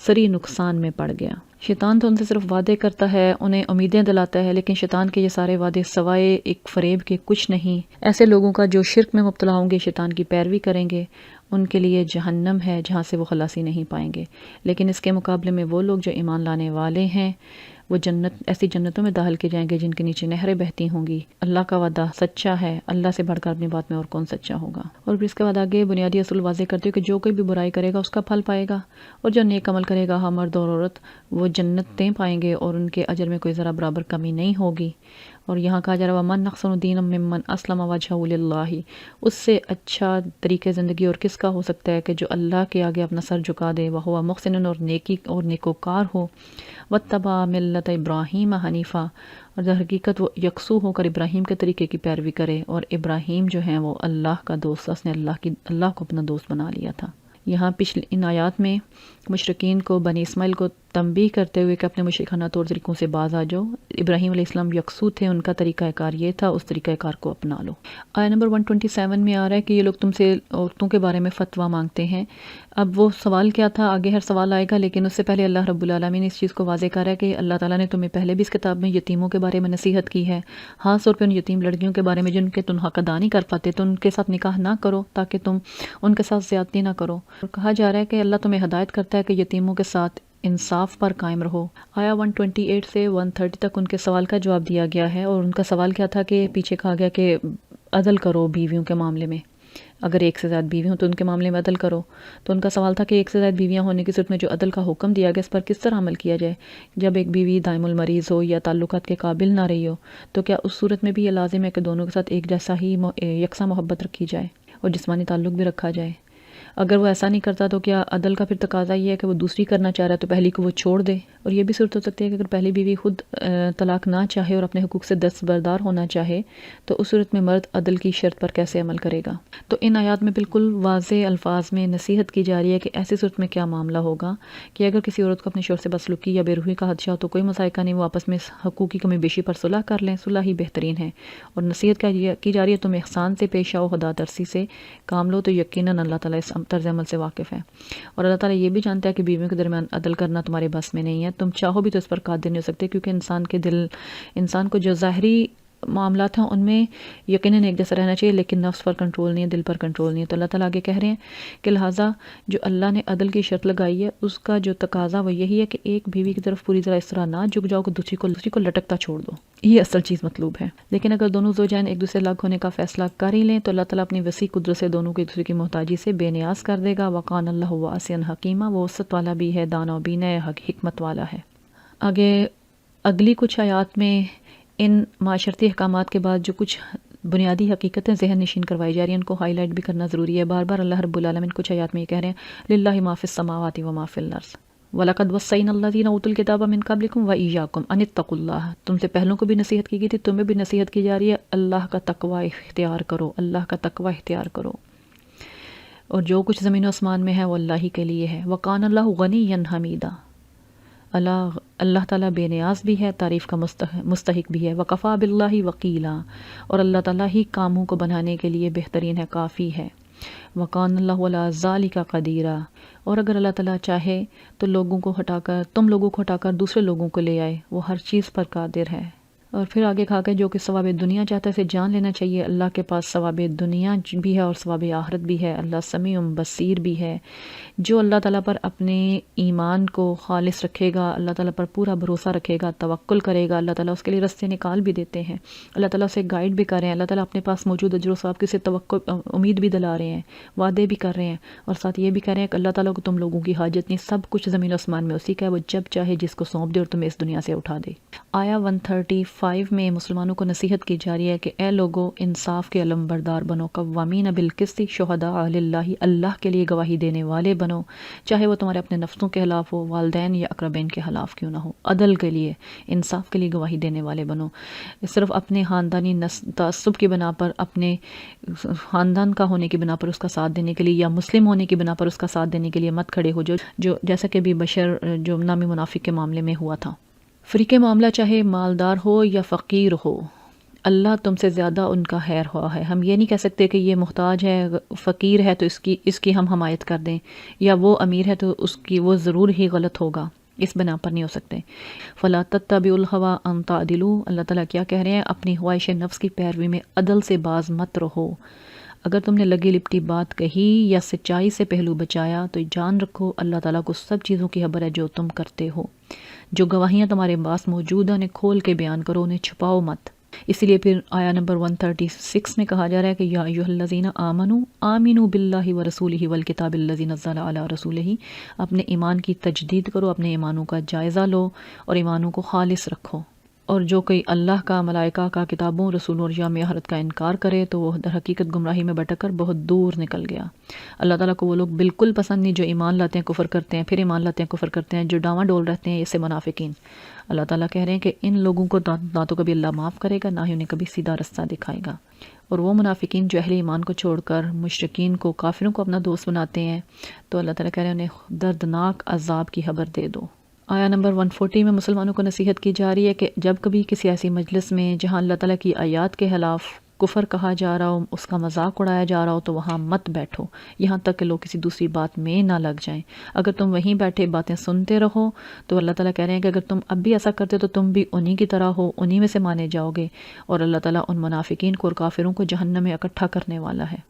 سری نقصان میں پڑ گیا۔ شیطان تو ان سے صرف وعدے کرتا ہے، انہیں امیدیں دلاتا ہے، لیکن شیطان کے یہ سارے وعدے سوائے ایک فریب کے کچھ نہیں۔ ایسے لوگوں کا جو شرک میں مبتلا ہوں گے، شیطان کی پیروی کریں گے، ان کے لیے جہنم ہے جہاں سے وہ خلاصی نہیں پائیں گے۔ لیکن اس کے مقابلے میں وہ لوگ جو ایمان لانے والے ہیں وہ جنت، ایسی جنتوں میں داخل کیے جائیں گے جن کے نیچے نہریں بہتی ہوں گی۔ اللہ کا وعدہ سچا ہے، اللہ سے بڑھ کر اپنی بات میں اور کون سچا ہوگا۔ اور پھر اس کے بعد آگے بنیادی اصول واضح کرتے ہو کہ جو کوئی بھی برائی کرے گا اس کا پھل پائے گا، اور جو نیک عمل کرے گا، ہاں مرد اور عورت، وہ جنتیں پائیں گے اور ان کے اجر میں کوئی ذرا برابر کمی نہیں ہوگی۔ اور یہاں کہا جا رہا ہے وَمَنْ أَحْسَنُ دِينًا مِمَّنْ أَسْلَمَ وَجْهَهُ لِلَّهِ، اس سے اچھا طریقے زندگی اور کس کا ہو سکتا ہے کہ جو اللہ کے آگے اپنا سر جھکا دے، وَهُوَ مُحْسِنٌ، اور نیکی اور نیکوکار ہو، وَاتَّبَعَ مِلَّةَ إِبْرَاهِيمَ حَنِيفًا، اور در حقیقت وہ یکسو ہو کر ابراہیم کے طریقے کی پیروی کرے، اور ابراہیم جو ہیں وہ اللہ کا دوست، اس نے اللہ کو اپنا دوست بنا لیا تھا۔ یہاں پچھلی ان آیات میں مشرکین کو، بنی اسماعیل کو تنبیہ کرتے ہوئے کہ اپنے مشرکانہ طور طریقوں سے باز آ جاؤ، ابراہیم علیہ السلام یکسو تھے، ان کا طریقہ کار یہ تھا، اس طریقہ کار کو اپنا لو۔ آیہ نمبر 127 میں آ رہا ہے کہ یہ لوگ تم سے عورتوں کے بارے میں فتویٰ مانگتے ہیں۔ اب وہ سوال کیا تھا، آگے ہر سوال آئے گا، لیکن اس سے پہلے اللہ رب العالمین نے اس چیز کو واضح کرا ہے کہ اللہ تعالیٰ نے تمہیں پہلے بھی اس کتاب میں یتیموں کے بارے میں نصیحت کی ہے، خاص طور پہ ان یتیم لڑکیوں کے بارے میں جن کے تم حق ادا نہیں کر پاتے، تو ان کے ساتھ نکاح نہ کرو تاکہ تم ان کے ساتھ زیادتی نہ کرو۔ اور کہا جا رہا ہے کہ اللہ تمہیں ہدایت کرتا ہے کہ یتیموں کے ساتھ انصاف پر قائم رہو۔ آیا 128 سے 130 تک ان کے سوال کا جواب دیا گیا ہے، اور ان کا سوال کیا تھا کہ پیچھے کہا گیا کہ عدل کرو بیویوں کے معاملے میں، اگر ایک سے زیادہ بیوی ہوں تو ان کے معاملے میں عدل کرو۔ تو ان کا سوال تھا کہ ایک سے زیادہ بیویاں ہونے کی صورت میں جو عدل کا حکم دیا گیا اس پر کس طرح عمل کیا جائے؟ جب ایک بیوی دائم المریض ہو یا تعلقات کے قابل نہ رہی ہو تو کیا اس صورت میں بھی یہ لازم ہے کہ دونوں کے ساتھ ایک جیسا ہی یکساں محبت رکھی جائے اور جسمانی تعلق بھی رکھا جائے؟ اگر وہ ایسا نہیں کرتا تو کیا عدل کا پھر تقاضا یہ ہے کہ وہ دوسری کرنا چاہ رہا ہے تو پہلی کو وہ چھوڑ دے؟ اور یہ بھی صورت ہو سکتی ہے کہ اگر پہلی بیوی خود طلاق نہ چاہے اور اپنے حقوق سے دستبردار ہونا چاہے تو اس صورت میں مرد عدل کی شرط پر کیسے عمل کرے گا؟ تو ان آیات میں بالکل واضح الفاظ میں نصیحت کی جا رہی ہے کہ ایسی صورت میں کیا معاملہ ہوگا کہ اگر کسی عورت کو اپنے شوہر سے بدسلوکی یا بے روحی کا خدشہ ہو تو کوئی مسائقہ نہیں، وہ آپس میں حقوق کی کمی بیشی پر صلح کر لیں، صلح ہی بہترین ہے۔ اور نصیحت کی جا رہی ہے تم احسان سے پیش آؤ، خدا ترسی سے کام لو، تو یقیناً اللہ تعالیٰ اس طرز عمل سے واقف ہے۔ اور اللہ تعالیٰ یہ بھی جانتا ہے کہ بیویوں کے درمیان عدل کرنا تمہارے بس میں نہیں ہے، تم چاہو بھی تو اس پر قادر نہیں ہو سکتے، کیونکہ انسان کو جو ظاہری معاملات ہیں ان میں یقیناً ایک جیسا رہنا چاہیے، لیکن نفس پر کنٹرول نہیں ہے، دل پر کنٹرول نہیں ہے۔ تو اللہ تعالیٰ آگے کہہ رہے ہیں کہ لہٰذا جو اللہ نے عدل کی شرط لگائی ہے اس کا جو تقاضا وہ یہی ہے کہ ایک بیوی کی طرف پوری طرح اس طرح نہ جھک جاؤ کہ دوسری کو لٹکتا چھوڑ دو، یہ اصل چیز مطلوب ہے۔ لیکن اگر دونوں زوجین ایک دوسرے الگ ہونے کا فیصلہ کر ہی لیں تو اللہ تعالیٰ اپنی وسیع قدرت سے دونوں کو ایک دوسرے کی محتاجی سے بے نیاز کر دے گا۔ وقان اللہ واسعا حکیما، وہ وسعت والا بھی ہے، دانا و بینا ہے، حکمت والا ہے۔ آگے اگلی کچھ آیات میں ان معاشرتی احکامات کے بعد جو کچھ بنیادی حقیقتیں ذہن نشین کروائی جا رہی ہیں، ان کو ہائی لائٹ بھی کرنا ضروری ہے۔ بار بار اللہ رب العالمین کچھ آیات میں یہ کہہ رہے ہیں للہ ما فی السماوات و ما فی الارض وَلَقَدْ وَصَّيْنَا الَّذِينَ أُوتُوا الْكِتَابَ مِنْ قَبْلِكُمْ وَإِيَّاكُمْ أَنِ اتَّقُوا اللَّهَ، تم سے پہلوں کو بھی نصیحت کی گئی تھی، تمہیں بھی نصیحت کی جا رہی ہے، اللہ کا تقوی اختیار کرو، اللہ کا تقوی اختیار کرو، اور جو کچھ زمین و آسمان میں ہے وہ اللہ ہی کے لیے ہے۔ وَقَانَ اللَّهُ غَنِيًّا حَمِيدًا، اللہ تعالیٰ بے نیاز بھی ہے، تعریف کا مستحق بھی ہے۔ وَقَفَى بِاللَّهِ وَقِيلًا، اور اللہ تعالیٰ ہی کاموں کو بنانے کے لیے بہترین ہے، کافی ہے۔ وَقَانَ اللَّهُ عَلَىٰ ذَلِكَ قَدِيرًا، اور اگر اللہ تعالیٰ چاہے تو تم لوگوں کو ہٹا کر دوسرے لوگوں کو لے آئے، وہ ہر چیز پر قادر ہے۔ اور پھر آگے کہا کہ جو کہ ثواب دنیا چاہتا ہے اسے جان لینا چاہیے، اللہ کے پاس ثواب دنیا بھی ہے اور ثواب آخرت بھی ہے، اللہ سمیع بصیر بھی ہے۔ جو اللہ تعالیٰ پر اپنے ایمان کو خالص رکھے گا، اللہ تعالیٰ پر پورا بھروسہ رکھے گا، توکل کرے گا، اللہ تعالیٰ اس کے لیے رستے نکال بھی دیتے ہیں، اللہ تعالیٰ اسے گائیڈ بھی کر رہے ہیں، اللہ تعالیٰ اپنے پاس موجود اجر و ثواب کی سے امید بھی دلا رہے ہیں، وعدے بھی کر رہے ہیں، اور ساتھ یہ بھی کر رہے ہیں کہ اللہ تعالیٰ کو تم لوگوں کی حاجت نہیں، سب کچھ زمین و آسمان میں اسی کا ہے، وہ جب چاہے جس کو سونپ دے اور تمہیں اس دنیا سے اٹھا دے۔ آیا 135 میں مسلمانوں کو نصیحت کی جا رہی ہے کہ اے لوگو انصاف کے علم بردار بنو، قوامین بالقسط شہداء للہ، اللہ کے لیے گواہی دینے والے بنو، چاہے وہ تمہارے اپنے نفسوں کے خلاف ہو، والدین یا اقربین کے خلاف کیوں نہ ہو، عدل کے لیے، انصاف کے لیے گواہی دینے والے بنو۔ صرف اپنے خاندانی تعصب کی بنا پر، اپنے خاندان کا ہونے کی بنا پر اس کا ساتھ دینے کے لیے، یا مسلم ہونے کی بنا پر اس کا ساتھ دینے کے لیے مت کھڑے ہو، جو جیسا کہ ابی بشر جو نامی منافق کے معاملے میں ہوا تھا۔ فریق معاملہ چاہے مالدار ہو یا فقیر ہو، اللہ تم سے زیادہ ان کا خیر ہوا ہے۔ ہم یہ نہیں کہہ سکتے کہ یہ محتاج ہے، فقیر ہے تو اس کی ہم حمایت کر دیں، یا وہ امیر ہے تو اس کی وہ ضرور ہی غلط ہوگا، اس بنا پر نہیں ہو سکتے۔ فَلَا تَتَّبِعُوا الْهَوَىٰ أَن تَعْدِلُوا، اللہ تعالیٰ کیا کہہ رہے ہیں، اپنی خواہش نفس کی پیروی میں عدل سے باز مت رہو۔ اگر تم نے لگی لپٹی بات کہی یا سچائی سے پہلو بچایا تو جان رکھو اللہ تعالیٰ کو سب چیزوں کی خبر ہے جو تم کرتے ہو۔ جو گواہیاں تمہارے پاس موجود ہیں انہیں کھول کے بیان کرو، انہیں چھپاؤ مت۔ اسی لیے پھر آیا نمبر 136 میں کہا جا رہا ہے کہ یا ایھا الذین آمنوا آمنوا باللہ ورسولہ والکتاب الذی نزل علی رسولہ، اپنے ایمان کی تجدید کرو، اپنے ایمانوں کا جائزہ لو اور ایمانوں کو خالص رکھو۔ اور جو کوئی اللہ کا، ملائکہ کا، کتابوں، رسولوں اور یوم آخرت کا انکار کرے تو وہ در حقیقت گمراہی میں بھٹک کر بہت دور نکل گیا۔ اللہ تعالیٰ کو وہ لوگ بالکل پسند نہیں جو ایمان لاتے ہیں کفر کرتے ہیں، پھر ایمان لاتے ہیں کفر کرتے ہیں، جو ڈاواں ڈول رہتے ہیں، اسے منافقین۔ اللہ تعالیٰ کہہ رہے ہیں کہ ان لوگوں کو نہ تو کبھی اللہ معاف کرے گا، نہ ہی انہیں کبھی سیدھا رستہ دکھائے گا۔ اور وہ منافقین جو اہل ایمان کو چھوڑ کر مشرکین کو، کافروں کو اپنا دوست بناتے ہیں، تو اللہ تعالیٰ کہہ رہے ہیں انہیں دردناک عذاب کی خبر دے دو۔ آیا نمبر 140 میں مسلمانوں کو نصیحت کی جا رہی ہے کہ جب کبھی کسی ایسی مجلس میں جہاں اللہ تعالیٰ کی آیات کے خلاف کفر کہا جا رہا ہو، اس کا مذاق اڑایا جا رہا ہو، تو وہاں مت بیٹھو یہاں تک کہ لوگ کسی دوسری بات میں نہ لگ جائیں۔ اگر تم وہیں بیٹھے باتیں سنتے رہو تو اللہ تعالیٰ کہہ رہے ہیں کہ اگر تم اب بھی ایسا کرتے تو تم بھی انہی کی طرح ہو، انہی میں سے مانے جاؤ گے، اور اللہ تعالیٰ ان منافقین کو اور کافروں کو جہنم میں اکٹھا کرنے والا ہے۔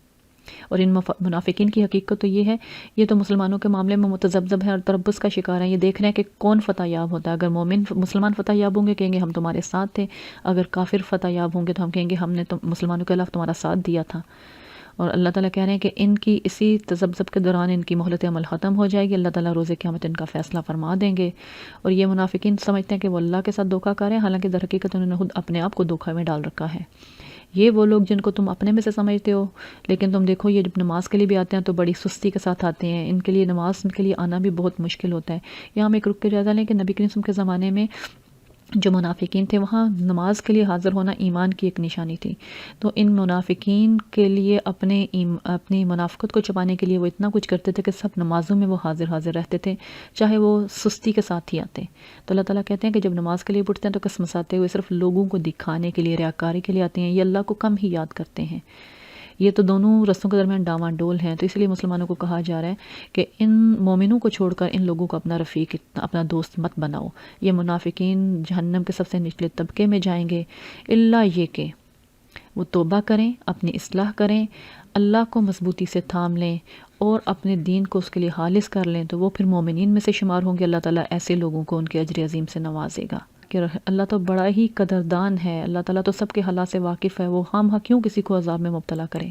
اور ان منافقین کی حقیقت تو یہ ہے، یہ تو مسلمانوں کے معاملے میں متذبذب ہیں اور تربص کا شکار ہیں، یہ دیکھ رہے ہیں کہ کون فتح یاب ہوتا ہے۔ اگر مسلمان فتح یاب ہوں گے کہیں گے ہم تمہارے ساتھ تھے، اگر کافر فتح یاب ہوں گے تو ہم کہیں گے ہم نے مسلمانوں کے خلاف تمہارا ساتھ دیا تھا۔ اور اللہ تعالیٰ کہہ رہے ہیں کہ ان کی اسی تذبذب کے دوران ان کی مہلت عمل ختم ہو جائے گی، اللہ تعالیٰ روز قیامت ان کا فیصلہ فرما دیں گے۔ اور یہ منافقین سمجھتے ہیں کہ وہ اللہ کے ساتھ دھوکہ کر رہے ہیں، حالانکہ در حقیقت انہوں نے خود اپنے آپ کو دھوکہ میں ڈال رکھا ہے۔ یہ وہ لوگ جن کو تم اپنے میں سے سمجھتے ہو، لیکن تم دیکھو یہ جب نماز کے لیے بھی آتے ہیں تو بڑی سستی کے ساتھ آتے ہیں، ان کے لیے نماز کے لیے آنا بھی بہت مشکل ہوتا ہے۔ یہاں ہم ایک رک کے جائزہ لیں کہ نبی کریم صلی اللہ علیہ وسلم کے زمانے میں جو منافقین تھے وہاں نماز کے لیے حاضر ہونا ایمان کی ایک نشانی تھی، تو ان منافقین کے لیے اپنی منافقت کو چھپانے کے لیے وہ اتنا کچھ کرتے تھے کہ سب نمازوں میں وہ حاضر رہتے تھے، چاہے وہ سستی کے ساتھ ہی آتے۔ تو اللہ تعالیٰ کہتے ہیں کہ جب نماز کے لیے اٹھتے ہیں تو قسمساتے ہوئے صرف لوگوں کو دکھانے کے لیے، ریاکاری کے لیے آتے ہیں، یہ اللہ کو کم ہی یاد کرتے ہیں۔ یہ تو دونوں رستوں کے درمیان ڈاواں ڈول ہیں، تو اس لیے مسلمانوں کو کہا جا رہا ہے کہ ان مومنوں کو چھوڑ کر ان لوگوں کو اپنا رفیق، اپنا دوست مت بناؤ۔ یہ منافقین جہنم کے سب سے نچلے طبقے میں جائیں گے، الا یہ کہ وہ توبہ کریں، اپنی اصلاح کریں، اللہ کو مضبوطی سے تھام لیں اور اپنے دین کو اس کے لیے خالص کر لیں، تو وہ پھر مومنین میں سے شمار ہوں گے۔ اللہ تعالیٰ ایسے لوگوں کو ان کے اجر عظیم سے نوازے گا کہ اللہ تو بڑا ہی قدردان ہے، اللہ تعالیٰ تو سب کے حالات سے واقف ہے، وہ خام خواہ کیوں کسی کو عذاب میں مبتلا کرے۔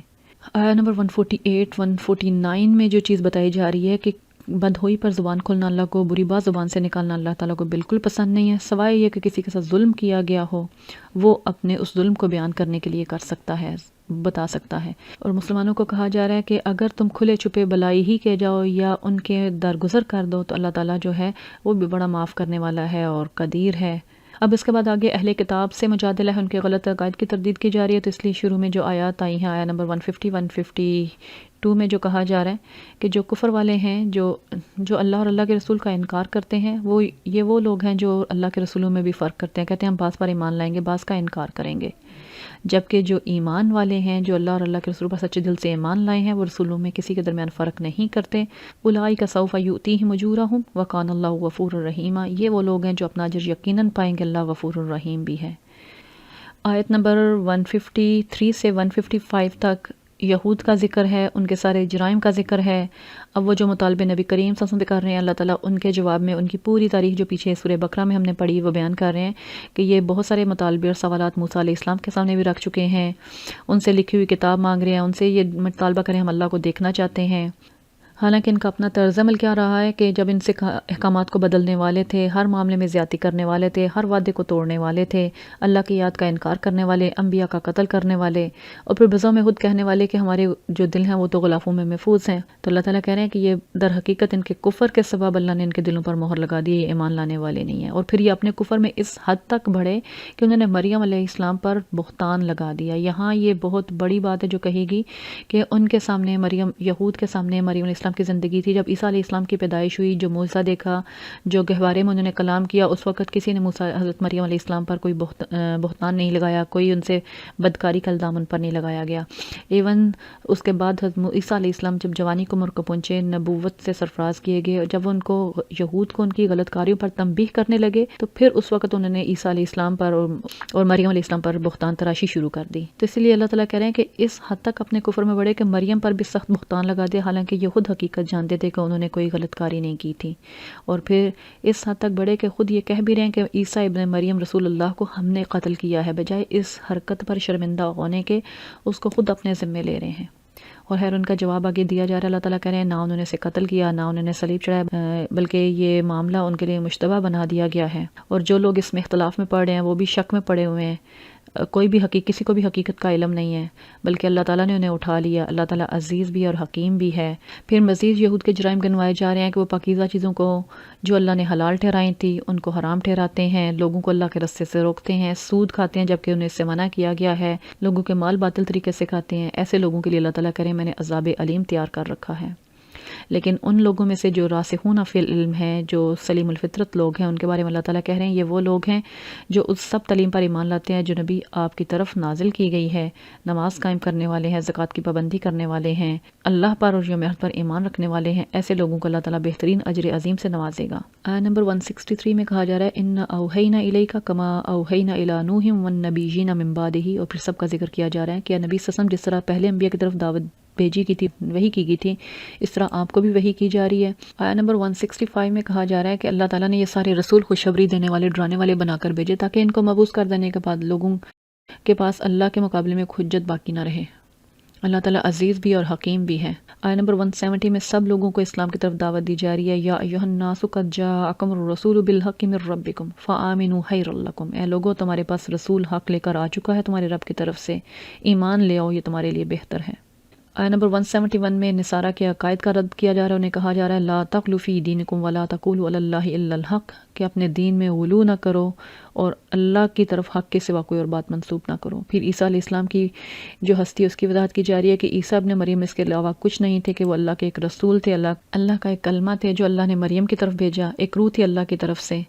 آیا نمبر 148 149 میں جو چیز بتائی جا رہی ہے کہ بدہوئی پر زبان کھولنا اللہ کو، بری بات زبان سے نکالنا اللہ تعالیٰ کو بالکل پسند نہیں ہے، سوائے یہ کہ کسی کے ساتھ ظلم کیا گیا ہو، وہ اپنے اس ظلم کو بیان کرنے کے لیے کر سکتا ہے، بتا سکتا ہے۔ اور مسلمانوں کو کہا جا رہا ہے کہ اگر تم کھلے چھپے بلائی ہی کے جاؤ یا ان کے درگزر کر دو تو اللہ تعالیٰ جو ہے وہ بھی بڑا معاف کرنے والا ہے اور قدیر ہے۔ اب اس کے بعد آگے اہل کتاب سے مجادلہ ہے، ان کے غلط عقائد کی تردید کی جا رہی ہے، تو اس لیے شروع میں جو آیات آئی ہیں، آیا نمبر 150 152 میں جو کہا جا رہا ہے کہ جو کفر والے ہیں، جو اللہ اور اللہ کے رسول کا انکار کرتے ہیں، وہ لوگ ہیں جو اللہ کے رسولوں میں بھی فرق کرتے ہیں، کہتے ہیں ہم بعض پر ایمان لائیں گے، بعض کا انکار کریں گے، جبکہ جو ایمان والے ہیں، جو اللہ اور اللہ کے رسول پر سچے دل سے ایمان لائے ہیں، وہ رسولوں میں کسی کے درمیان فرق نہیں کرتے۔ اولئک سوف یؤتیہم اجورہم وکان اللہ غفور الرحیم، یہ وہ لوگ ہیں جو اپنا اجر یقیناً پائیں گے، اللہ غفور الرحیم بھی ہے۔ آیت نمبر 153 سے 155 تک یہود کا ذکر ہے، ان کے سارے جرائم کا ذکر ہے۔ اب وہ جو مطالبے نبی کریم صلی اللہ علیہ وسلم سے کر رہے ہیں، اللہ تعالیٰ ان کے جواب میں ان کی پوری تاریخ جو پیچھے سورہ بقرہ میں ہم نے پڑھی وہ بیان کر رہے ہیں کہ یہ بہت سارے مطالبے اور سوالات موسیٰ علیہ السلام کے سامنے بھی رکھ چکے ہیں، ان سے لکھی ہوئی کتاب مانگ رہے ہیں، ان سے یہ مطالبہ کریں ہم اللہ کو دیکھنا چاہتے ہیں۔ حالانکہ ان کا اپنا طرز عمل کیا رہا ہے کہ جب ان سے احکامات کو بدلنے والے تھے، ہر معاملے میں زیادتی کرنے والے تھے، ہر وعدے کو توڑنے والے تھے، اللہ کی یاد کا انکار کرنے والے، انبیاء کا قتل کرنے والے، اور پھر بزوں میں خود کہنے والے کہ ہمارے جو دل ہیں وہ تو غلافوں میں محفوظ ہیں۔ تو اللہ تعالیٰ کہہ رہے ہیں کہ یہ در حقیقت ان کے کفر کے سبب اللہ نے ان کے دلوں پر مہر لگا دی، یہ ایمان لانے والے نہیں ہیں، اور پھر یہ اپنے کفر میں اس حد تک بڑھے کہ انہوں نے مریم علیہ السلام پر بہتان لگا دیا۔ یہاں یہ بہت بڑی بات ہے جو کہے گی کہ ان کے سامنے یہود کے سامنے مریم علیہ السلام کی زندگی تھی، جب عیسیٰ علیہ السلام کی پیدائش ہوئی، جو معجزہ دیکھا، جو گہوارے میں انہوں نے کلام کیا، اس وقت کسی نے حضرت مریم علیہ السلام پر کوئی بہتان نہیں لگایا، کوئی ان سے بدکاری کا الزام ان پر نہیں لگایا گیا۔ ایون اس کے بعد حضرت عیسیٰ علیہ السلام جب جوانی کی عمر کو پہنچے، نبوت سے سرفراز کیے گئے، جب ان کو یہود کو ان کی غلط کاریوں پر تنبیہ کرنے لگے تو پھر اس وقت انہوں نے عیسیٰ علیہ السلام پر اور مریم علیہ السلام پر بہتان تراشی شروع کر دی۔ تو اس لیے اللہ تعالیٰ کہہ رہے ہیں کہ اس حد تک اپنے کفر میں بڑھے کہ مریم پر بھی سخت بہتان لگا دیا، حالانکہ یہ خود حقیقت جانتے تھے کہ انہوں نے کوئی غلط کاری نہیں کی تھی، اور پھر اس حد تک بڑھے کہ خود یہ کہہ بھی رہے ہیں کہ عیسیٰ ابن مریم رسول اللہ کو ہم نے قتل کیا ہے، بجائے اس حرکت پر شرمندہ ہونے کے اس کو خود اپنے ذمے لے رہے ہیں۔ اور خیر ان کا جواب آگے دیا جا رہا ہے، اللہ تعالیٰ کہہ رہے ہیں نہ انہوں نے اسے قتل کیا، نہ انہوں نے صلیب چڑھایا، بلکہ یہ معاملہ ان کے لیے مشتبہ بنا دیا گیا ہے، اور جو لوگ اس میں اختلاف میں پڑ رہے ہیں وہ بھی شک میں پڑے ہوئے ہیں، کسی کو بھی حقیقت کا علم نہیں ہے، بلکہ اللہ تعالیٰ نے انہیں اٹھا لیا۔ اللہ تعالیٰ عزیز بھی اور حکیم بھی ہے۔ پھر مزید یہود کے جرائم گنوائے جا رہے ہیں کہ وہ پاکیزہ چیزوں کو جو اللہ نے حلال ٹھہرائی تھی ان کو حرام ٹھہراتے ہیں، لوگوں کو اللہ کے رستے سے روکتے ہیں، سود کھاتے ہیں جبکہ انہیں اس سے منع کیا گیا ہے، لوگوں کے مال باطل طریقے سے کھاتے ہیں۔ ایسے لوگوں کے لیے اللہ تعالیٰ کرے میں نے عذاب علیم تیار کر رکھا ہے۔ لیکن ان لوگوں میں سے جو راسخون فی العلم ہیں، جو سلیم الفطرت لوگ ہیں، ان کے بارے میں اللہ تعالیٰ کہہ رہے ہیں یہ وہ لوگ ہیں جو اس سب تعلیم پر ایمان لاتے ہیں جو نبی آپ کی طرف نازل کی گئی ہے، نماز قائم کرنے والے ہیں، زکوٰۃ کی پابندی کرنے والے ہیں، اللہ پر اور یوم آخرت پر ایمان رکھنے والے ہیں، ایسے لوگوں کو اللہ تعالیٰ بہترین اجر عظیم سے نوازے گا۔ آیت نمبر 163 میں کہا جا رہا ہے ان اوحینا الیک کما اوحینا الی نوح والنبیین من بعدہ، اور پھر سب کا ذکر کیا جا رہا ہے کہ نبی صلی اللہ علیہ وسلم جس طرح پہلے انبیاء کی طرف دعوت بھیجی کی تھی، وحی کی گئی تھی، اس طرح آپ کو بھی وحی کی جا رہی ہے۔ آیت نمبر 165 میں کہا جا رہا ہے کہ اللہ تعالیٰ نے یہ سارے رسول خوشخبری دینے والے، ڈرانے والے بنا کر بھیجے تاکہ ان کو مبعوث کر دینے کے بعد لوگوں کے پاس اللہ کے مقابلے میں حجت باقی نہ رہے۔ اللہ تعالیٰ عزیز بھی اور حکیم بھی ہے۔ آیت نمبر 170 میں سب لوگوں کو اسلام کی طرف دعوت دی جا رہی ہے، یا ایھا الناس قد جاءکم الرسول بالحق من ربکم فآمنوا خیر لکم، اے لوگو تمہارے پاس رسول حق لے کر آ چکا ہے تمہارے رب کی طرف سے، ایمان لے آؤ، یہ تمہارے لیے بہتر ہے۔ آیت نمبر 171 میں نصارہ کے عقائد کا رد کیا جا رہا ہے، انہیں کہا جا رہا ہے لا تغلوا فی دینکم ولا تقولوا علی اللہ الا الحق، کہ اپنے دین میں غلو نہ کرو اور اللہ کی طرف حق کے سوا کوئی اور بات منسوب نہ کرو۔ پھر عیسیٰ علیہ السلام کی جو ہستی اس کی وضاحت کی جا رہی ہے کہ عیسیٰ ابن مریم اس کے علاوہ کچھ نہیں تھے، کہ وہ اللہ کے ایک رسول تھے، اللہ کا ایک کلمہ تھے جو اللہ نے مریم کی طرف بھیجا، ایک روح تھی اللہ کی طرف سے۔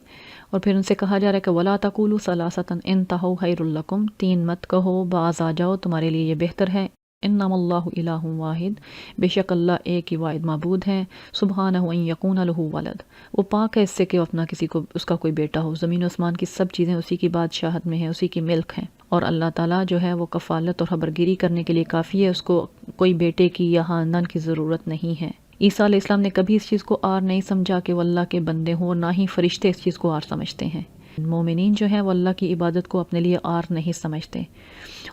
اور پھر ان سے کہا جا رہا ہے کہ ولا تقولوا ثلاثۃ انتہوا خیر لکم، تین مت کہو، باز آ جاؤ، تمہارے لیے یہ بہتر ہے۔ انما اللہ الہ واحد، بے شک اللہ ایک ہی واحد معبود ہے، سبحانہ ان یکون لہ ولد، وہ پاک ہے اس سے کہ اپنا کسی کو اس کا کوئی بیٹا ہو، زمین و آسمان کی سب چیزیں اسی کی بادشاہت میں ہیں، اسی کی ملک ہیں، اور اللہ تعالیٰ جو ہے وہ کفالت اور خبرگیری کرنے کے لیے کافی ہے، اس کو کوئی بیٹے کی یا خاندان کی ضرورت نہیں ہے۔ عیسیٰ علیہ السلام نے کبھی اس چیز کو آر نہیں سمجھا کہ وہ اللہ کے بندے ہوں، اور نہ ہی فرشتے اس چیز کو آر سمجھتے ہیں۔ مومنین جو ہیں وہ اللہ کی عبادت کو اپنے لیے آر نہیں سمجھتے،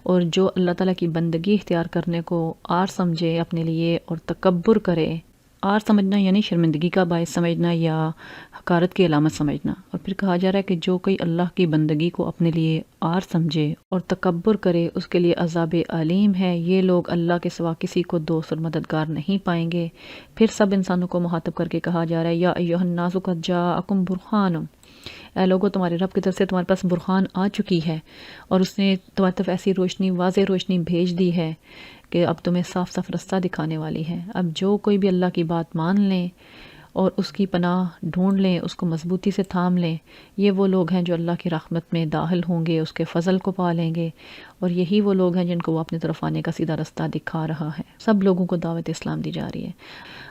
اور جو اللہ تعالیٰ کی بندگی اختیار کرنے کو آر سمجھے اپنے لیے اور تکبر کرے، آر سمجھنا یعنی شرمندگی کا باعث سمجھنا یا حقارت کی علامت سمجھنا۔ اور پھر کہا جا رہا ہے کہ جو کوئی اللہ کی بندگی کو اپنے لیے آر سمجھے اور تکبر کرے اس کے لیے عذاب علیم ہے۔ یہ لوگ اللہ کے سوا کسی کو دوست اور مددگار نہیں پائیں گے۔ پھر سب انسانوں کو مخاطب کر کے کہا جا رہا ہے یا ایھا الناس قد جاءکم برہان، اے لوگوں تمہارے رب کی طرف سے تمہارے پاس برہان آ چکی ہے اور اس نے تمہاری طرف ایسی روشنی، واضح روشنی بھیج دی ہے کہ اب تمہیں صاف صاف رستہ دکھانے والی ہے۔ اب جو کوئی بھی اللہ کی بات مان لیں اور اس کی پناہ ڈھونڈ لیں، اس کو مضبوطی سے تھام لیں، یہ وہ لوگ ہیں جو اللہ کی رحمت میں داخل ہوں گے، اس کے فضل کو پا لیں گے، اور یہی وہ لوگ ہیں جن کو وہ اپنی طرف آنے کا سیدھا رستہ دکھا رہا ہے۔ سب لوگوں کو دعوت اسلام دی جا رہی ہے۔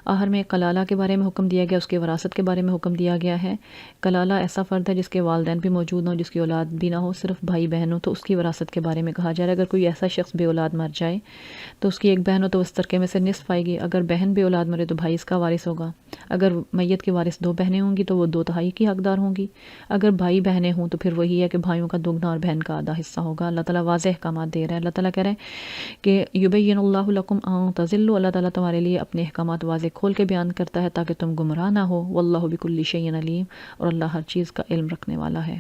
آخر میں کلالہ کے بارے میں حکم دیا گیا، اس کے وراثت کے بارے میں حکم دیا گیا ہے۔ کلالہ ایسا فرد ہے جس کے والدین بھی موجود نہ ہو، جس کی اولاد بھی نہ ہو، صرف بھائی بہن ہو، تو اس کی وراثت کے بارے میں کہا جا رہا ہے۔ اگر کوئی ایسا شخص بے اولاد مر جائے تو اس کی ایک بہن ہو تو اس ترکے میں سے نصف آئے گی۔ اگر بہن بے اولاد مرے تو بھائی اس کا وارث ہوگا۔ اگر میت کے وارث دو بہنیں ہوں گی تو وہ 2/3 کی حقدار ہوں گی۔ اگر بھائی بہنیں ہوں تو پھر وہی ہے کہ بھائیوں کا دگنا اور بہن کا آدھا حصہ ہوگا۔ اللہ تعالیٰ واضح احکامات دے رہا ہے۔ اللہ تعالیٰ کہہ رہے ہیں کہ یبین اللہ لکم ان تضلوا، اللہ تعالیٰ تمہارے لیے اپنے احکامات واضح کھول کے بیان کرتا ہے تاکہ تم گمراہ نہ ہو۔ واللہ بکل شیء علیم، اور اللہ ہر چیز کا علم رکھنے والا ہے۔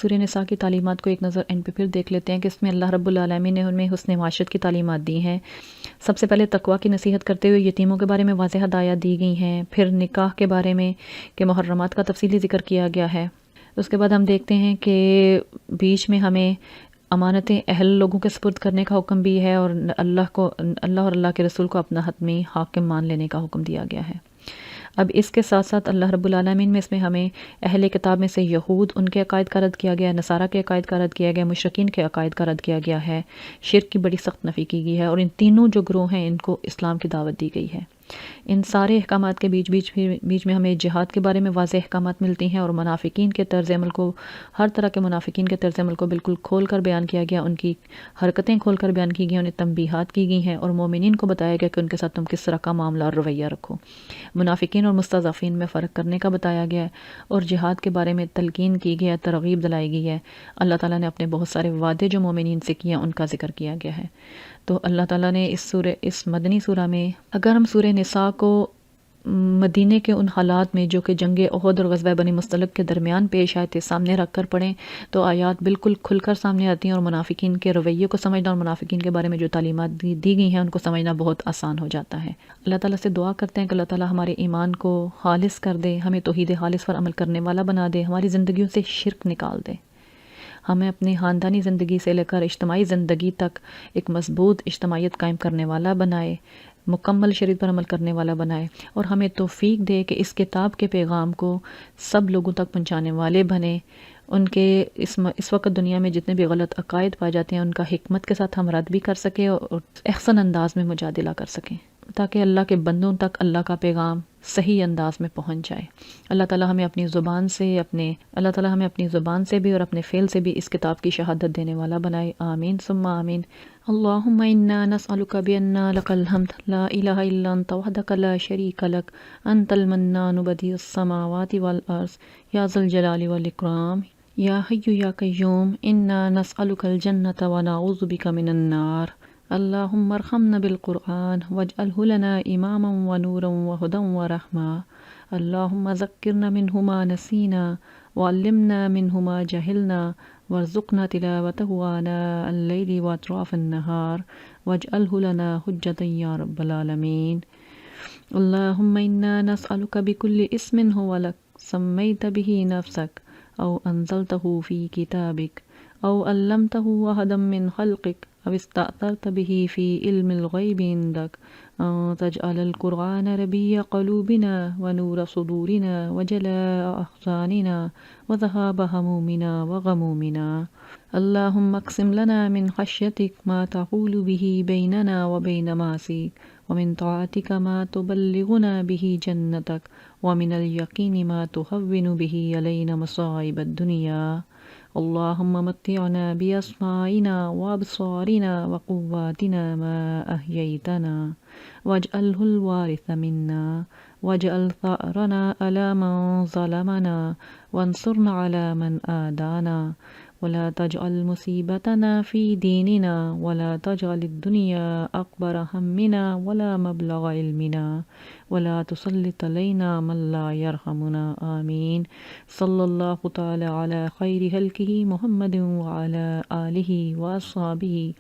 سورہ نساء کی تعلیمات کو ایک نظر ان پہ پھر دیکھ لیتے ہیں کہ اس میں اللہ رب العالمین نے ان میں حسن معاشرت کی تعلیمات دی ہیں۔ سب سے پہلے تقویٰ کی نصیحت کرتے ہوئے یتیموں کے بارے میں واضح ہدایات دی گئی ہیں، پھر نکاح کے بارے میں کہ محرمات کا تفصیلی ذکر کیا گیا ہے۔ اس کے بعد ہم دیکھتے ہیں کہ بیچ میں ہمیں امانتیں اہل لوگوں کے سپرد کرنے کا حکم بھی ہے، اور اللہ اور اللہ کے رسول کو اپنا حتمی حاکم مان لینے کا حکم دیا گیا ہے۔ اب اس کے ساتھ ساتھ اللہ رب العالمین میں اس میں ہمیں اہل کتاب میں سے یہود، ان کے عقائد کا رد کیا گیا ہے، نصارہ کے عقائد کا رد کیا گیا ہے، مشرکین کے عقائد کا رد کیا گیا ہے، شرک کی بڑی سخت نفی کی گئی ہے، اور ان تینوں جو گروہ ہیں ان کو اسلام کی دعوت دی گئی ہے۔ ان سارے احکامات کے بیچ میں ہمیں جہاد کے بارے میں واضح احکامات ملتی ہیں، اور منافقین کے طرز عمل کو، ہر طرح کے منافقین کے طرز عمل کو بالکل کھول کر بیان کیا گیا، ان کی حرکتیں کھول کر بیان کی گئی، انہیں تنبیہات کی گئی ہیں، اور مومنین کو بتایا گیا کہ ان کے ساتھ تم کس طرح کا معاملہ اور رویہ رکھو۔ منافقین اور مستضعفین میں فرق کرنے کا بتایا گیا ہے، اور جہاد کے بارے میں تلقین کی گئی ہے، ترغیب دلائی گئی ہے۔ اللہ تعالیٰ نے اپنے بہت سارے وعدے جو مومنین سے کیے ان کا ذکر کیا گیا ہے۔ تو اللہ تعالیٰ نے اس مدنی سورہ میں، اگر ہم سورہ نساء کو مدینے کے ان حالات میں جو کہ جنگ احد اور غزوہ بنی مصطلق کے درمیان پیش آئے تھے سامنے رکھ کر پڑھیں تو آیات بالکل کھل کر سامنے آتی ہیں، اور منافقین کے رویے کو سمجھنا اور منافقین کے بارے میں جو تعلیمات دی گئی ہیں ان کو سمجھنا بہت آسان ہو جاتا ہے۔ اللہ تعالیٰ سے دعا کرتے ہیں کہ اللہ تعالیٰ ہمارے ایمان کو خالص کر دے، ہمیں توحید خالص پر عمل کرنے والا بنا دے، ہماری زندگیوں سے شرک نکال دے، ہمیں اپنی خاندانی زندگی سے لے کر اجتماعی زندگی تک ایک مضبوط اجتماعیت قائم کرنے والا بنائے، مکمل شریعت پر عمل کرنے والا بنائے، اور ہمیں توفیق دے کہ اس کتاب کے پیغام کو سب لوگوں تک پہنچانے والے بنے، ان کے اس وقت دنیا میں جتنے بھی غلط عقائد پائے جاتے ہیں ان کا حکمت کے ساتھ ہم رد بھی کر سکیں اور احسن انداز میں مجادلہ کر سکیں، تاکہ اللہ کے بندوں تک اللہ کا پیغام صحیح انداز میں پہنچ جائے۔ اللہ تعالیٰ ہمیں اپنی زبان سے بھی اور اپنے فعل سے بھی اس کتاب کی شہادت دینے والا بنائے، آمین ثم آمین۔ اللہم انا نسألک بأن لک الحمد لا الہ الا انت وحدک لا شریک لک انت المنان بدیع السماوات والارض یا ذا الجلال والاکرام یا حی یا قیوم انا نسألک الجنۃ ونعوذ بک من النار۔ اللہم ارحمنا بالقرآن واجعلہ لنا اماما ونورا وہدا ورحمہ۔ اللہم ذکرنا منہ ما نسینا وعلمنا منہ ما جہلنا وارزقنا تلاوتہ آناء اللیل واطراف النہار واجعلہ لنا حجۃ یا رب العالمین۔ اللہم انا نسألک بکل اسم ہو لک سمیت بہ نفسک او انزلتہ فی کتابک او علمتہ احدا من خلقک او استأثرت به في علم الغیب عندک ان تجعل القرآن ربیع قلوبنا ونور صدورنا وجلاء احزاننا وذهاب همومنا وغمومنا۔ اللہم اقسم لنا من خشیتک ما تحول به بیننا وبین معصیک ومن طاعتک ما تبلغنا به جنتک ومن الیقین ما تهون به علینا مصائب الدنیا۔ اللہم متعنا بأسماعنا وابصارنا وقواتنا ما احییتنا واجعلہ الوارث منا واجعل ثأرنا على من ظلمنا وانصرنا على من آدانا ولا تجعل مصيبتنا في ديننا ولا تجعل الدنيا أكبر همنا ولا مبلغ علمنا ولا تسلط علينا من لا يرحمنا آمين صلى الله تعالى على خير خلقه محمد وعلى آله وأصحابه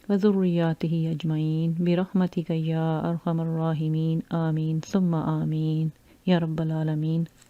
وذرياته أجمعين برحمتك يا أرحم الراحمين آمين ثم آمين يا رب العالمين.